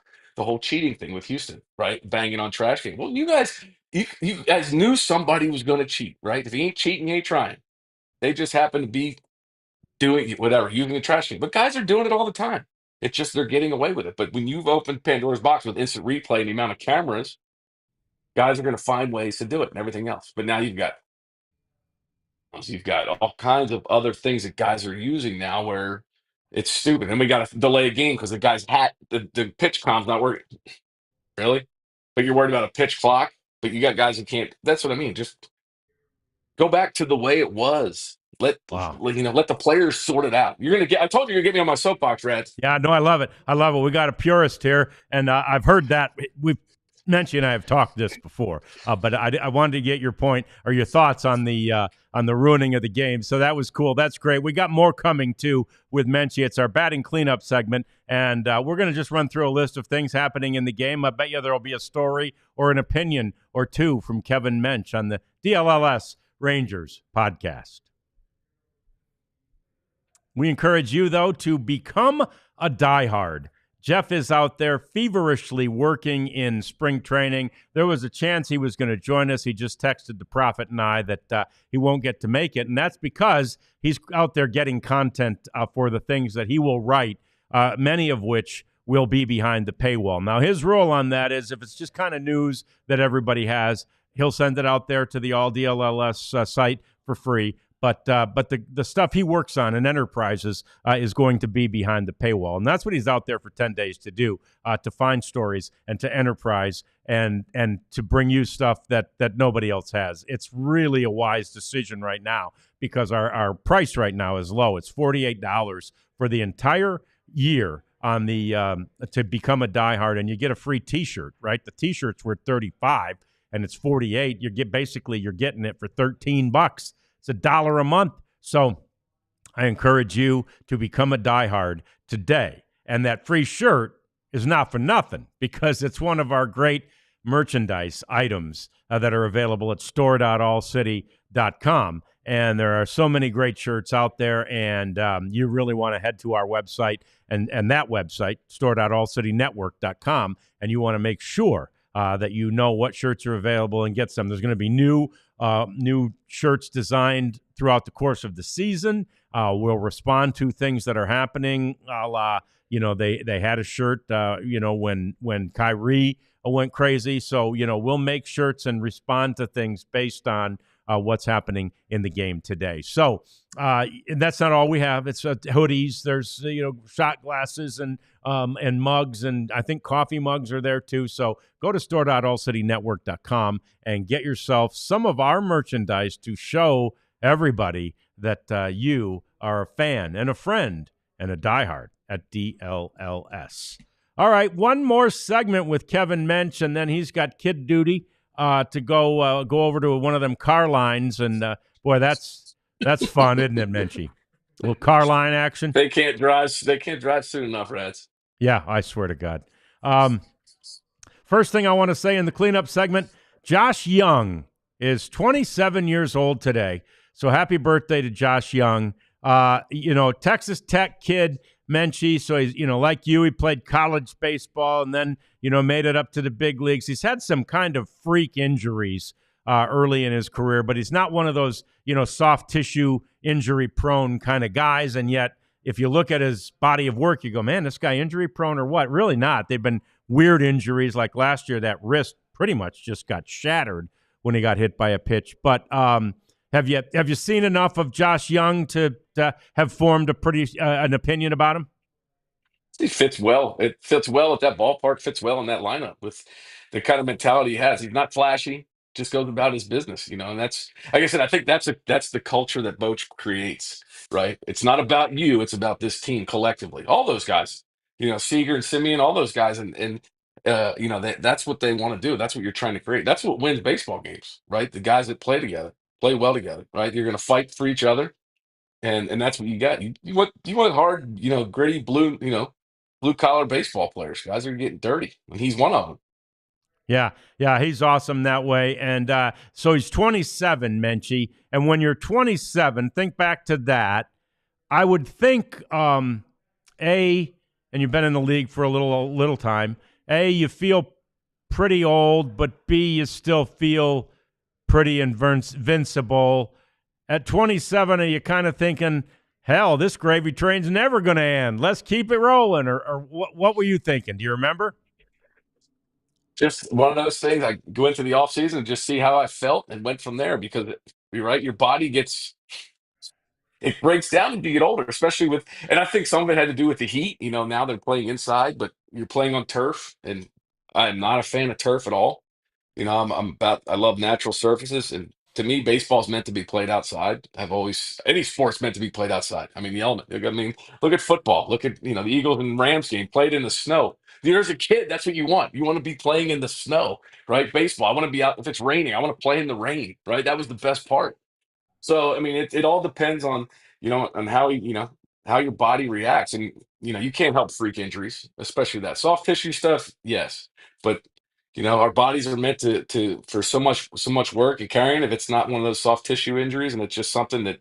cheating thing with Houston, right? Banging on trash can. Well, you guys knew somebody was going to cheat, right? If he ain't cheating, he ain't trying. They just happen to be doing whatever, using the trash can. But guys are doing it all the time. It's just they're getting away with it. But when you've opened Pandora's box with instant replay and the amount of cameras, guys are going to find ways to do it and everything else. But now you've got all kinds of other things that guys are using now where it's stupid. And we got to delay a game because the guy's the pitch com's not working. Really? But you're worried about a pitch clock, but you got guys who can't. That's what I mean. Just go back to the way it was. Wow. Let the players sort it out. You're gonna get. I told you you're gonna get me on my soapbox, Reds. Yeah, no, I love it. I love it. We got a purist here, and I've heard that. We've Menchie and I have talked this before, but I wanted to get your point or your thoughts on the ruining of the game. So that was cool. That's great. We got more coming too with Menchie. It's our batting cleanup segment, and we're going to just run through a list of things happening in the game. I bet you there will be a story or an opinion or two from Kevin Mench on the DLLS Rangers podcast. We encourage you, though, to become a diehard. Jeff is out there feverishly working in spring training. There was a chance he was going to join us. He just texted the Prophet and I that he won't get to make it, and that's because he's out there getting content for the things that he will write, many of which will be behind the paywall. Now, his rule on that is if it's just kind of news that everybody has, he'll send it out there to the All DLLS site for free. But the stuff he works on in enterprises is going to be behind the paywall. And that's what he's out there for 10 days to do, to find stories and to enterprise and to bring you stuff that nobody else has. It's really a wise decision right now because our price right now is low. It's $48 for the entire year on the to become a diehard, and you get a free T-shirt, right? The T-shirt's worth $35 and it's $48. You're getting it for $13. It's $1 a month. So I encourage you to become a diehard today. And that free shirt is not for nothing because it's one of our great merchandise items that are available at store.allcity.com. And there are so many great shirts out there. And you really want to head to our website and that website, store.allcitynetwork.com. And you want to make sure that you know what shirts are available and get some. There's going to be new shirts designed throughout the course of the season. We'll respond to things that are happening. They had a shirt, when Kyrie went crazy. So, we'll make shirts and respond to things based on what's happening in the game today. So that's not all we have. It's hoodies. There's shot glasses and mugs, and I think coffee mugs are there too. So go to store.allcitynetwork.com and get yourself some of our merchandise to show everybody that you are a fan and a friend and a diehard at DLLS. All right, one more segment with Kevin Mench, and then he's got kid duty to go over to one of them car lines, and boy, that's fun, isn't it, Menchie? A little car line action. They can't drive. They can't drive soon enough, Reds. Yeah, I swear to God. First thing I want to say in the cleanup segment, Josh Jung is 27 years old today. So happy birthday to Josh Jung. Texas Tech kid, Menchie. So he's, like you, he played college baseball and then, made it up to the big leagues. He's had some kind of freak injuries early in his career, but he's not one of those, soft tissue injury prone kind of guys. And yet, if you look at his body of work, you go, man, this guy injury prone or what? Really not. They've been weird injuries. Like last year, that wrist pretty much just got shattered when he got hit by a pitch. But have you seen enough of Josh Jung to have formed a pretty an opinion about him? He fits well. It fits well at that ballpark. Fits well in that lineup with the kind of mentality he has. He's not flashy. Just goes about his business, and that's like I said. I think that's the culture that Boch creates, right? It's not about you. It's about this team collectively. All those guys, Seager and Simeon, all those guys, and that's what they want to do. That's what you're trying to create. That's what wins baseball games, right? The guys that play together, play well together, right? You're going to fight for each other, and that's what you got. You want hard, gritty blue collar baseball players. Guys are getting dirty, and he's one of them. Yeah, he's awesome that way. And so he's 27, Menchie. And when you're 27, think back to that. I would think, and you've been in the league for a little time, A, you feel pretty old, but B, you still feel pretty invincible. At 27, are you kind of thinking, hell, this gravy train's never going to end. Let's keep it rolling. Or what were you thinking? Do you remember? Just one of those things. I go into the offseason and just see how I felt and went from there because you're right. Your body it breaks down as you get older, especially and I think some of it had to do with the heat. Now they're playing inside, but you're playing on turf, and I'm not a fan of turf at all. I love natural surfaces, and to me, baseball's meant to be played outside. I've always any sport's meant to be played outside. I mean, the element. I mean, look at football. Look at the Eagles and Rams game played in the snow. You're as a kid, that's what you want. You want to be playing in the snow, right? Baseball. I want to be out if it's raining. I want to play in the rain, right? That was the best part. So I mean, it all depends on on how how your body reacts, and you can't help freak injuries, especially that soft tissue stuff. Yes, but our bodies are meant to for so much work and carrying. If it's not one of those soft tissue injuries, and it's just something that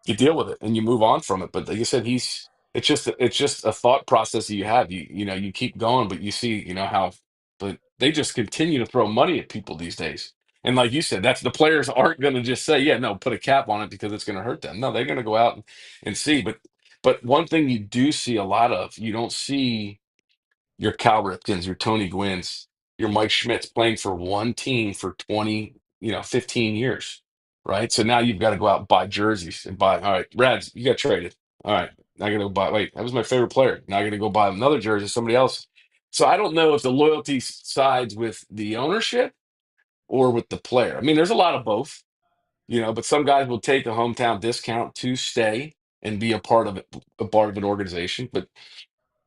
you deal with it and you move on from it. But like you said, it's just a thought process that you have. You keep going, but you see how, but they just continue to throw money at people these days. And like you said, that's the players aren't going to just say, yeah, no, put a cap on it because it's going to hurt them. No, they're going to go out and see. But one thing you do see a lot of, you don't see your Cal Ripkins, your Tony Gwynns, your Mike Schmidt's playing for one team for 20, 15 years, right? So now you've got to go out and buy jerseys and buy, all right, Rads, you got traded. All right, now I got to go buy, wait, that was my favorite player. Now I got to go buy another jersey, somebody else. So I don't know if the loyalty sides with the ownership or with the player. I mean, there's a lot of both, but some guys will take a hometown discount to stay and be a part of it, a part of an organization. But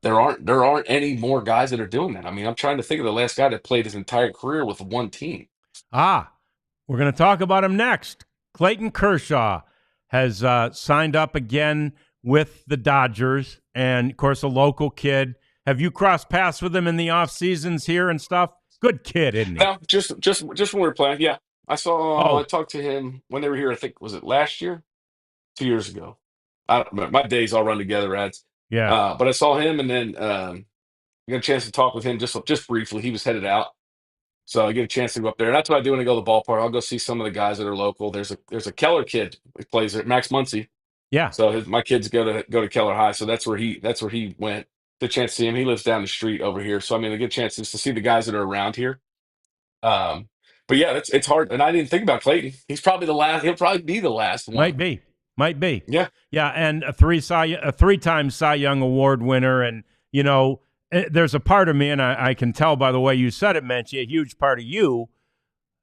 there aren't any more guys that are doing that. I mean, I'm trying to think of the last guy that played his entire career with one team. Ah, we're going to talk about him next. Clayton Kershaw has signed up again with the Dodgers, and of course, a local kid. Have you crossed paths with him in the off seasons here and stuff? Good kid, isn't he? No, just when we were playing. Yeah, I Oh, talked to him when they were here. I think was it last year, 2 years ago. I don't remember. My days all run together, ads. yeah. But I saw him, and then I got a chance to talk with him just briefly. He was headed out. So I get a chance to go up there. And that's what I do when I go to the ballpark. I'll go see some of the guys that are local. There's a Keller kid who plays there, Max Muncy. Yeah. So my kids go to Keller High. So that's where he went. The chance to see him. He lives down the street over here. So I mean, I get chances to see the guys that are around here. Um, but yeah, it's hard. And I didn't think about Clayton. He's probably the last. He'll probably be the last Might one. be. Might be. Yeah. Yeah, and a three-time Cy Young Award winner. And, there's a part of me, and I can tell by the way you said it, Mench, a huge part of you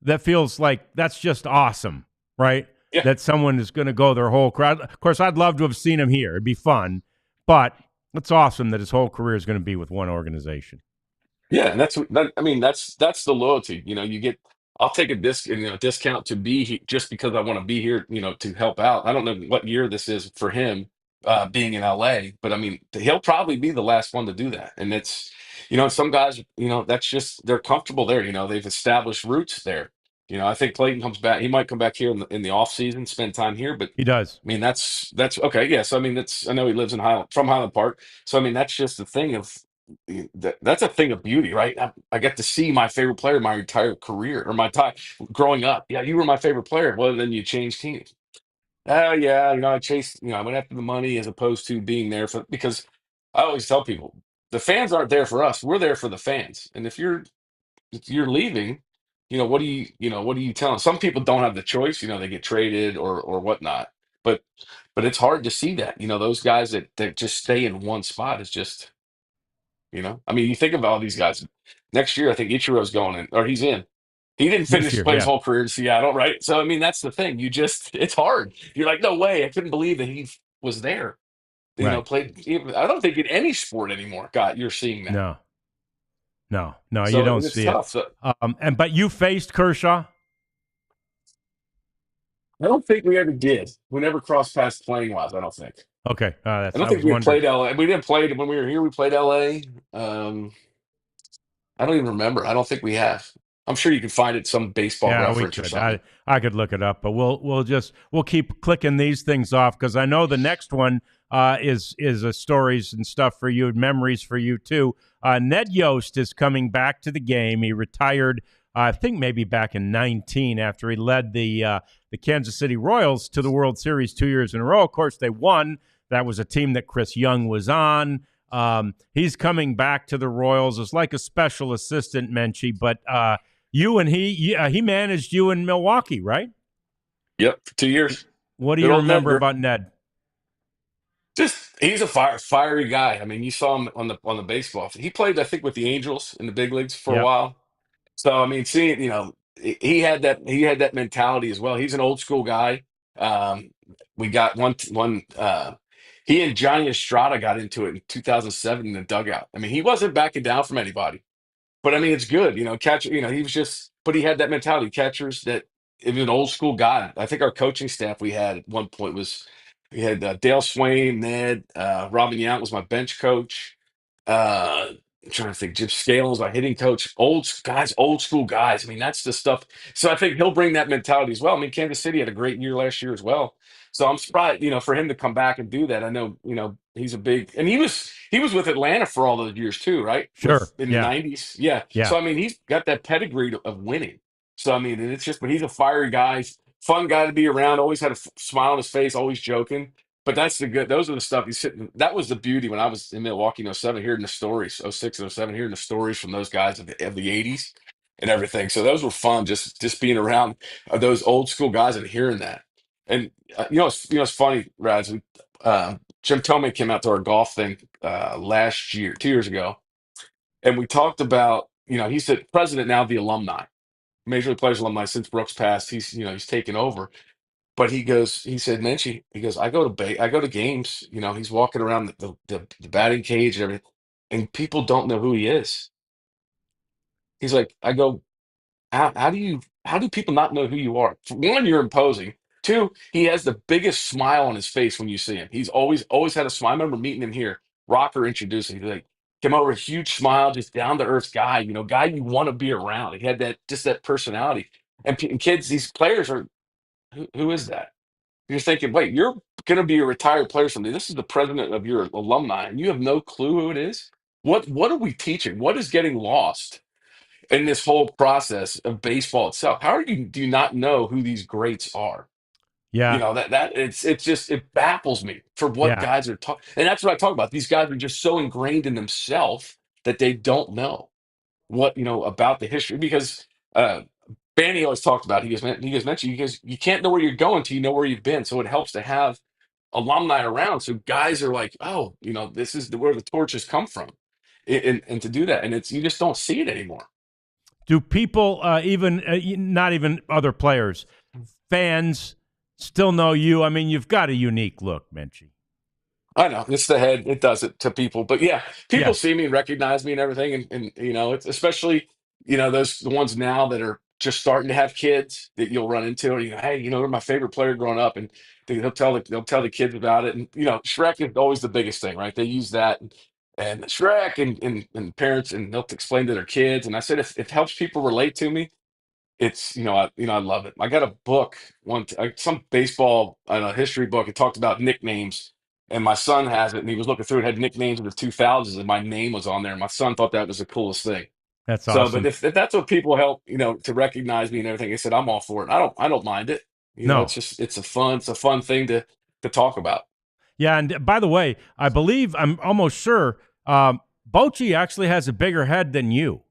that feels like that's just awesome, right? Yeah. That someone is going to go their whole crowd. Of course, I'd love to have seen him here. It'd be fun. But it's awesome that his whole career is going to be with one organization. Yeah, and I mean, that's the loyalty. You get. I'll take a discount to be just because I want to be here. To help out. I don't know what year this is for him, being in LA, but I mean, he'll probably be the last one to do that. And it's, some guys, that's just they're comfortable there. They've established roots there. I think Clayton comes back. He might come back here in the off season, spend time here, but. He does. I mean that's okay. Yeah, so I mean I know he lives in Highland Park. So I mean that's just the thing of that's a thing of beauty, right? I get to see my favorite player my entire career or my time growing up. Yeah, you were my favorite player. Well, then you changed teams. Oh yeah, I chased. I went after the money as opposed to being there for because I always tell people the fans aren't there for us. We're there for the fans. And if you're leaving, what do you tell them? Some people don't have the choice. They get traded or whatnot. But but it's hard to see that. Those guys that just stay in one spot is just. I mean, you think of all these guys. Next year, I think Ichiro's going in, or he's in. He didn't This finish year, play his yeah. whole career in Seattle, right? So I mean, that's the thing. It's hard. You're like, no way. I couldn't believe that he was there. Right. Played. I don't think in any sport anymore. God, you're seeing that. No. No, you So don't it's see it. tough. So But you faced Kershaw? I don't think we ever did. We never crossed paths playing wise. I don't think. Okay. I don't I think was we wondering. played LA. We didn't play when we were here. We played LA. Um, I don't even remember. I don't think we have. I'm sure you can find it some baseball Yeah, we reference or could. something. I could look it up, but we'll keep clicking these things off because I know the next one is stories and stuff for you, memories for you too. Ned Yost is coming back to the game. He retired, I think maybe back in '19 after he led the Kansas City Royals to the World Series 2 years in a row. Of course, they won. That was a team that Chris Jung was on. He's coming back to the Royals as like a special assistant, Menchie, but. He managed you in Milwaukee, right? Yep, for 2 years. What do Good you old Ned. remember about Ned? Just he's a fiery guy. I mean, you saw him on the baseball. He played, I think, with the Angels in the big leagues for a Yep. while. So I mean, seeing he had that mentality as well. He's an old school guy. Um, we got one. He and Johnny Estrada got into it in 2007 in the dugout. I mean, he wasn't backing down from anybody. But I mean, it's good, catcher. He was just, but he had that mentality. Catchers that it was an old school guy. I think our coaching staff we had at one point was we had Dale Swain, Ned, Robin Yount was my bench coach. I'm trying to think, Jim Scales, my hitting coach. Old school guys. I mean, that's the stuff. So I think he'll bring that mentality as well. I mean, Kansas City had a great year last year as well. So I'm surprised, for him to come back and do that. I know, he's a big, and he was with Atlanta for all those years too, right? Sure. In the Yeah. '90s, yeah. Yeah. So I mean, he's got that pedigree of winning. So I mean, and it's just, but he's a fiery guy, fun guy to be around. Always had a smile on his face, always joking. But that's the good. Those are the stuff he's sitting. That was the beauty when I was in Milwaukee in '07, hearing the stories, '06 and '07, hearing the stories from those guys of the '80s and everything. So those were fun, just being around those old school guys and hearing that. And it's funny, Raz. Jim Tomei came out to our golf thing last year, 2 years ago, and we talked about, he's the president now of the alumni, Major League Players alumni. Since Brooks passed, he's taken over. But he said, Menchie, he goes, I go to games. He's walking around the batting cage and everything, and people don't know who he is. He's like, I go, how do people not know who you are? For one, you're imposing. Two, he has the biggest smile on his face when you see him. He's always had a smile. I remember meeting him here. Rocker introduced him. He's like, came over, a huge smile, just down to earth guy. Guy you want to be around. He had that personality. And kids, these players are, who is that? You're thinking, wait, you're going to be a retired player someday. This is the president of your alumni, and you have no clue who it is. What are we teaching? What is getting lost in this whole process of baseball itself? Do you not know who these greats are? Yeah. That it's just, it baffles me for what Yeah. guys are talking, and that's what I talk about. These guys are just so ingrained in themselves that they don't know what about the history, because Banny always talked about. He goes mentioned, you can't know where you're going till you know where you've been. So it helps to have alumni around, so guys are like, oh, this is where the torches come from, and to do that, and you just don't see it anymore. Do people, even not even other players, fans, still know you? I mean, you've got a unique look, Menchie. I know it's the head; it does it to people. But yeah, people Yeah. see me and recognize me and everything, and it's especially those the ones now that are just starting to have kids that you'll run into, and hey, they're my favorite player growing up, and they'll tell the kids about it, and Shrek is always the biggest thing, right? They use that, and Shrek and parents, and they'll explain to their kids, and I said if it helps people relate to me, it's I love it. I got a book some baseball, I don't know, history book. It talked about nicknames, and my son has it, and he was looking through it, had nicknames of the 2000s, and my name was on there. And my son thought that was the coolest thing. That's So, but awesome. if that's what people help, to recognize me and everything, I said I'm all for it. I don't mind it. It's No. just it's a fun thing to talk about. Yeah. And by the way, I believe, I'm almost sure, Bochy actually has a bigger head than you.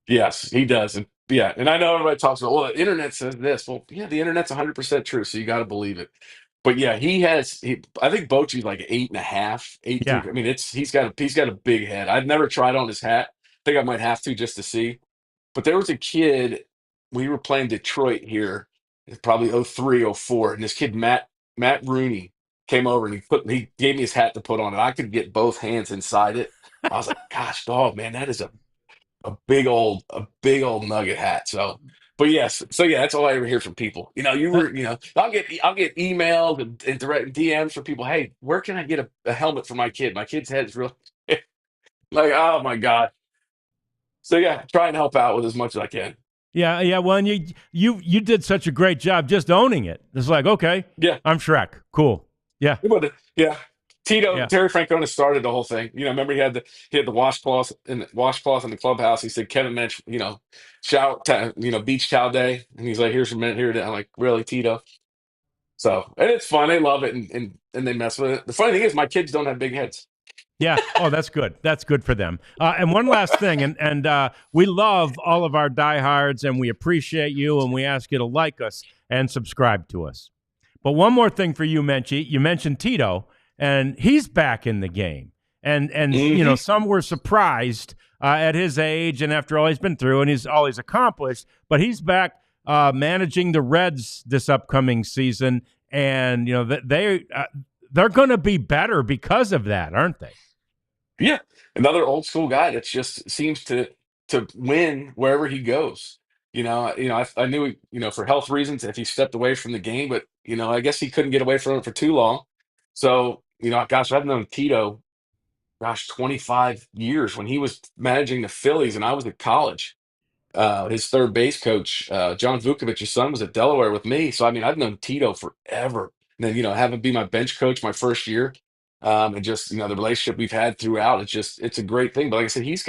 Yes, he does. And yeah, and I know everybody talks about, well, the internet says this. Well, yeah, the internet's 100% true, so you got to believe it. But yeah, I think Bochy's like 8.5, 8 3. Yeah. I mean, he's got a big head. I've never tried on his hat. I think I might have to just to see. But there was a kid, we were playing Detroit here, probably '03, '04, and this kid Matt Rooney came over and he gave me his hat to put on, and I could get both hands inside it. I was like, gosh, dog, man, that is a big old nugget hat. So, but yes, so yeah, that's all I ever hear from people. I'll get emails and direct DMs from people. Hey, where can I get a helmet for my kid? My kid's head's real like, oh my god. So yeah, try and help out with as much as I can. Yeah. Yeah. Well, and you did such a great job just owning it. It's like, okay, Yeah, I'm Shrek. Cool. Yeah. yeah. Yeah. Terry Francona started the whole thing. Remember he had the washcloth in the clubhouse. He said Kevin Mench, beach towel day, and he's like, here's your mint here. I'm like, really, Tito? So, and it's fun. They love it, and they mess with it. The funny thing is, my kids don't have big heads. Yeah. Oh, that's good. That's good for them. And one last thing, and we love all of our diehards, and we appreciate you, and we ask you to like us and subscribe to us. But one more thing for you, Menchie. You mentioned Tito, and he's back in the game. And Hmm. some were surprised at his age and after all he's been through and all he's accomplished. But he's back managing the Reds this upcoming season, and they're going to be better because of that, aren't they? Yeah, another old school guy that just seems to win wherever he goes. I knew, for health reasons, if he stepped away from the game, but I guess he couldn't get away from it for too long. So, gosh, I've known Tito, 25 years when he was managing the Phillies and I was at college. His third base coach, John Vukovic's son, was at Delaware with me. So, I mean, I've known Tito forever. And then, have him be my bench coach my first year. And just, the relationship we've had throughout, it's a great thing. But like I said, he's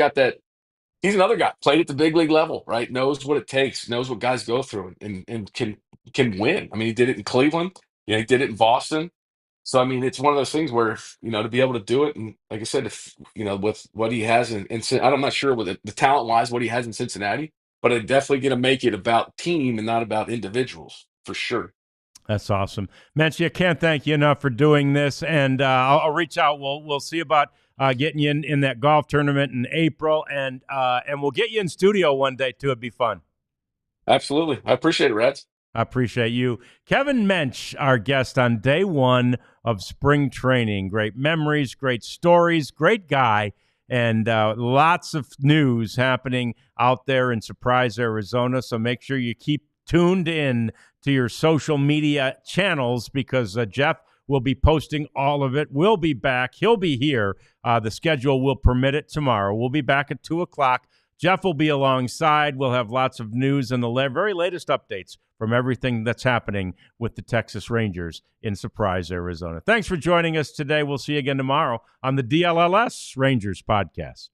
another guy, played at the big league level, right? Knows what it takes, knows what guys go through and can win. I mean, he did it in Cleveland, he did it in Boston. So, I mean, it's one of those things where, to be able to do it, and like I said, with what he has I'm not sure with the talent-wise what he has in Cincinnati, but it's definitely going to make it about team and not about individuals, for sure. That's awesome. Mench, I can't thank you enough for doing this, and I'll reach out. We'll see about getting you in that golf tournament in April, and we'll get you in studio one day, too. It'd be fun. Absolutely. I appreciate it, Reds. I appreciate you. Kevin Mench, our guest on day one of spring training. Great memories, great stories, great guy, and lots of news happening out there in Surprise, Arizona. So make sure you keep tuned in to your social media channels because Jeff will be posting all of it. We'll be back. He'll be here. The schedule will permit it tomorrow. We'll be back at 2 o'clock. Jeff will be alongside. We'll have lots of news and the very latest updates from everything that's happening with the Texas Rangers in Surprise, Arizona. Thanks for joining us today. We'll see you again tomorrow on the DLLS Rangers podcast.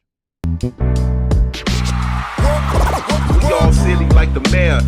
We all silly like the mayor.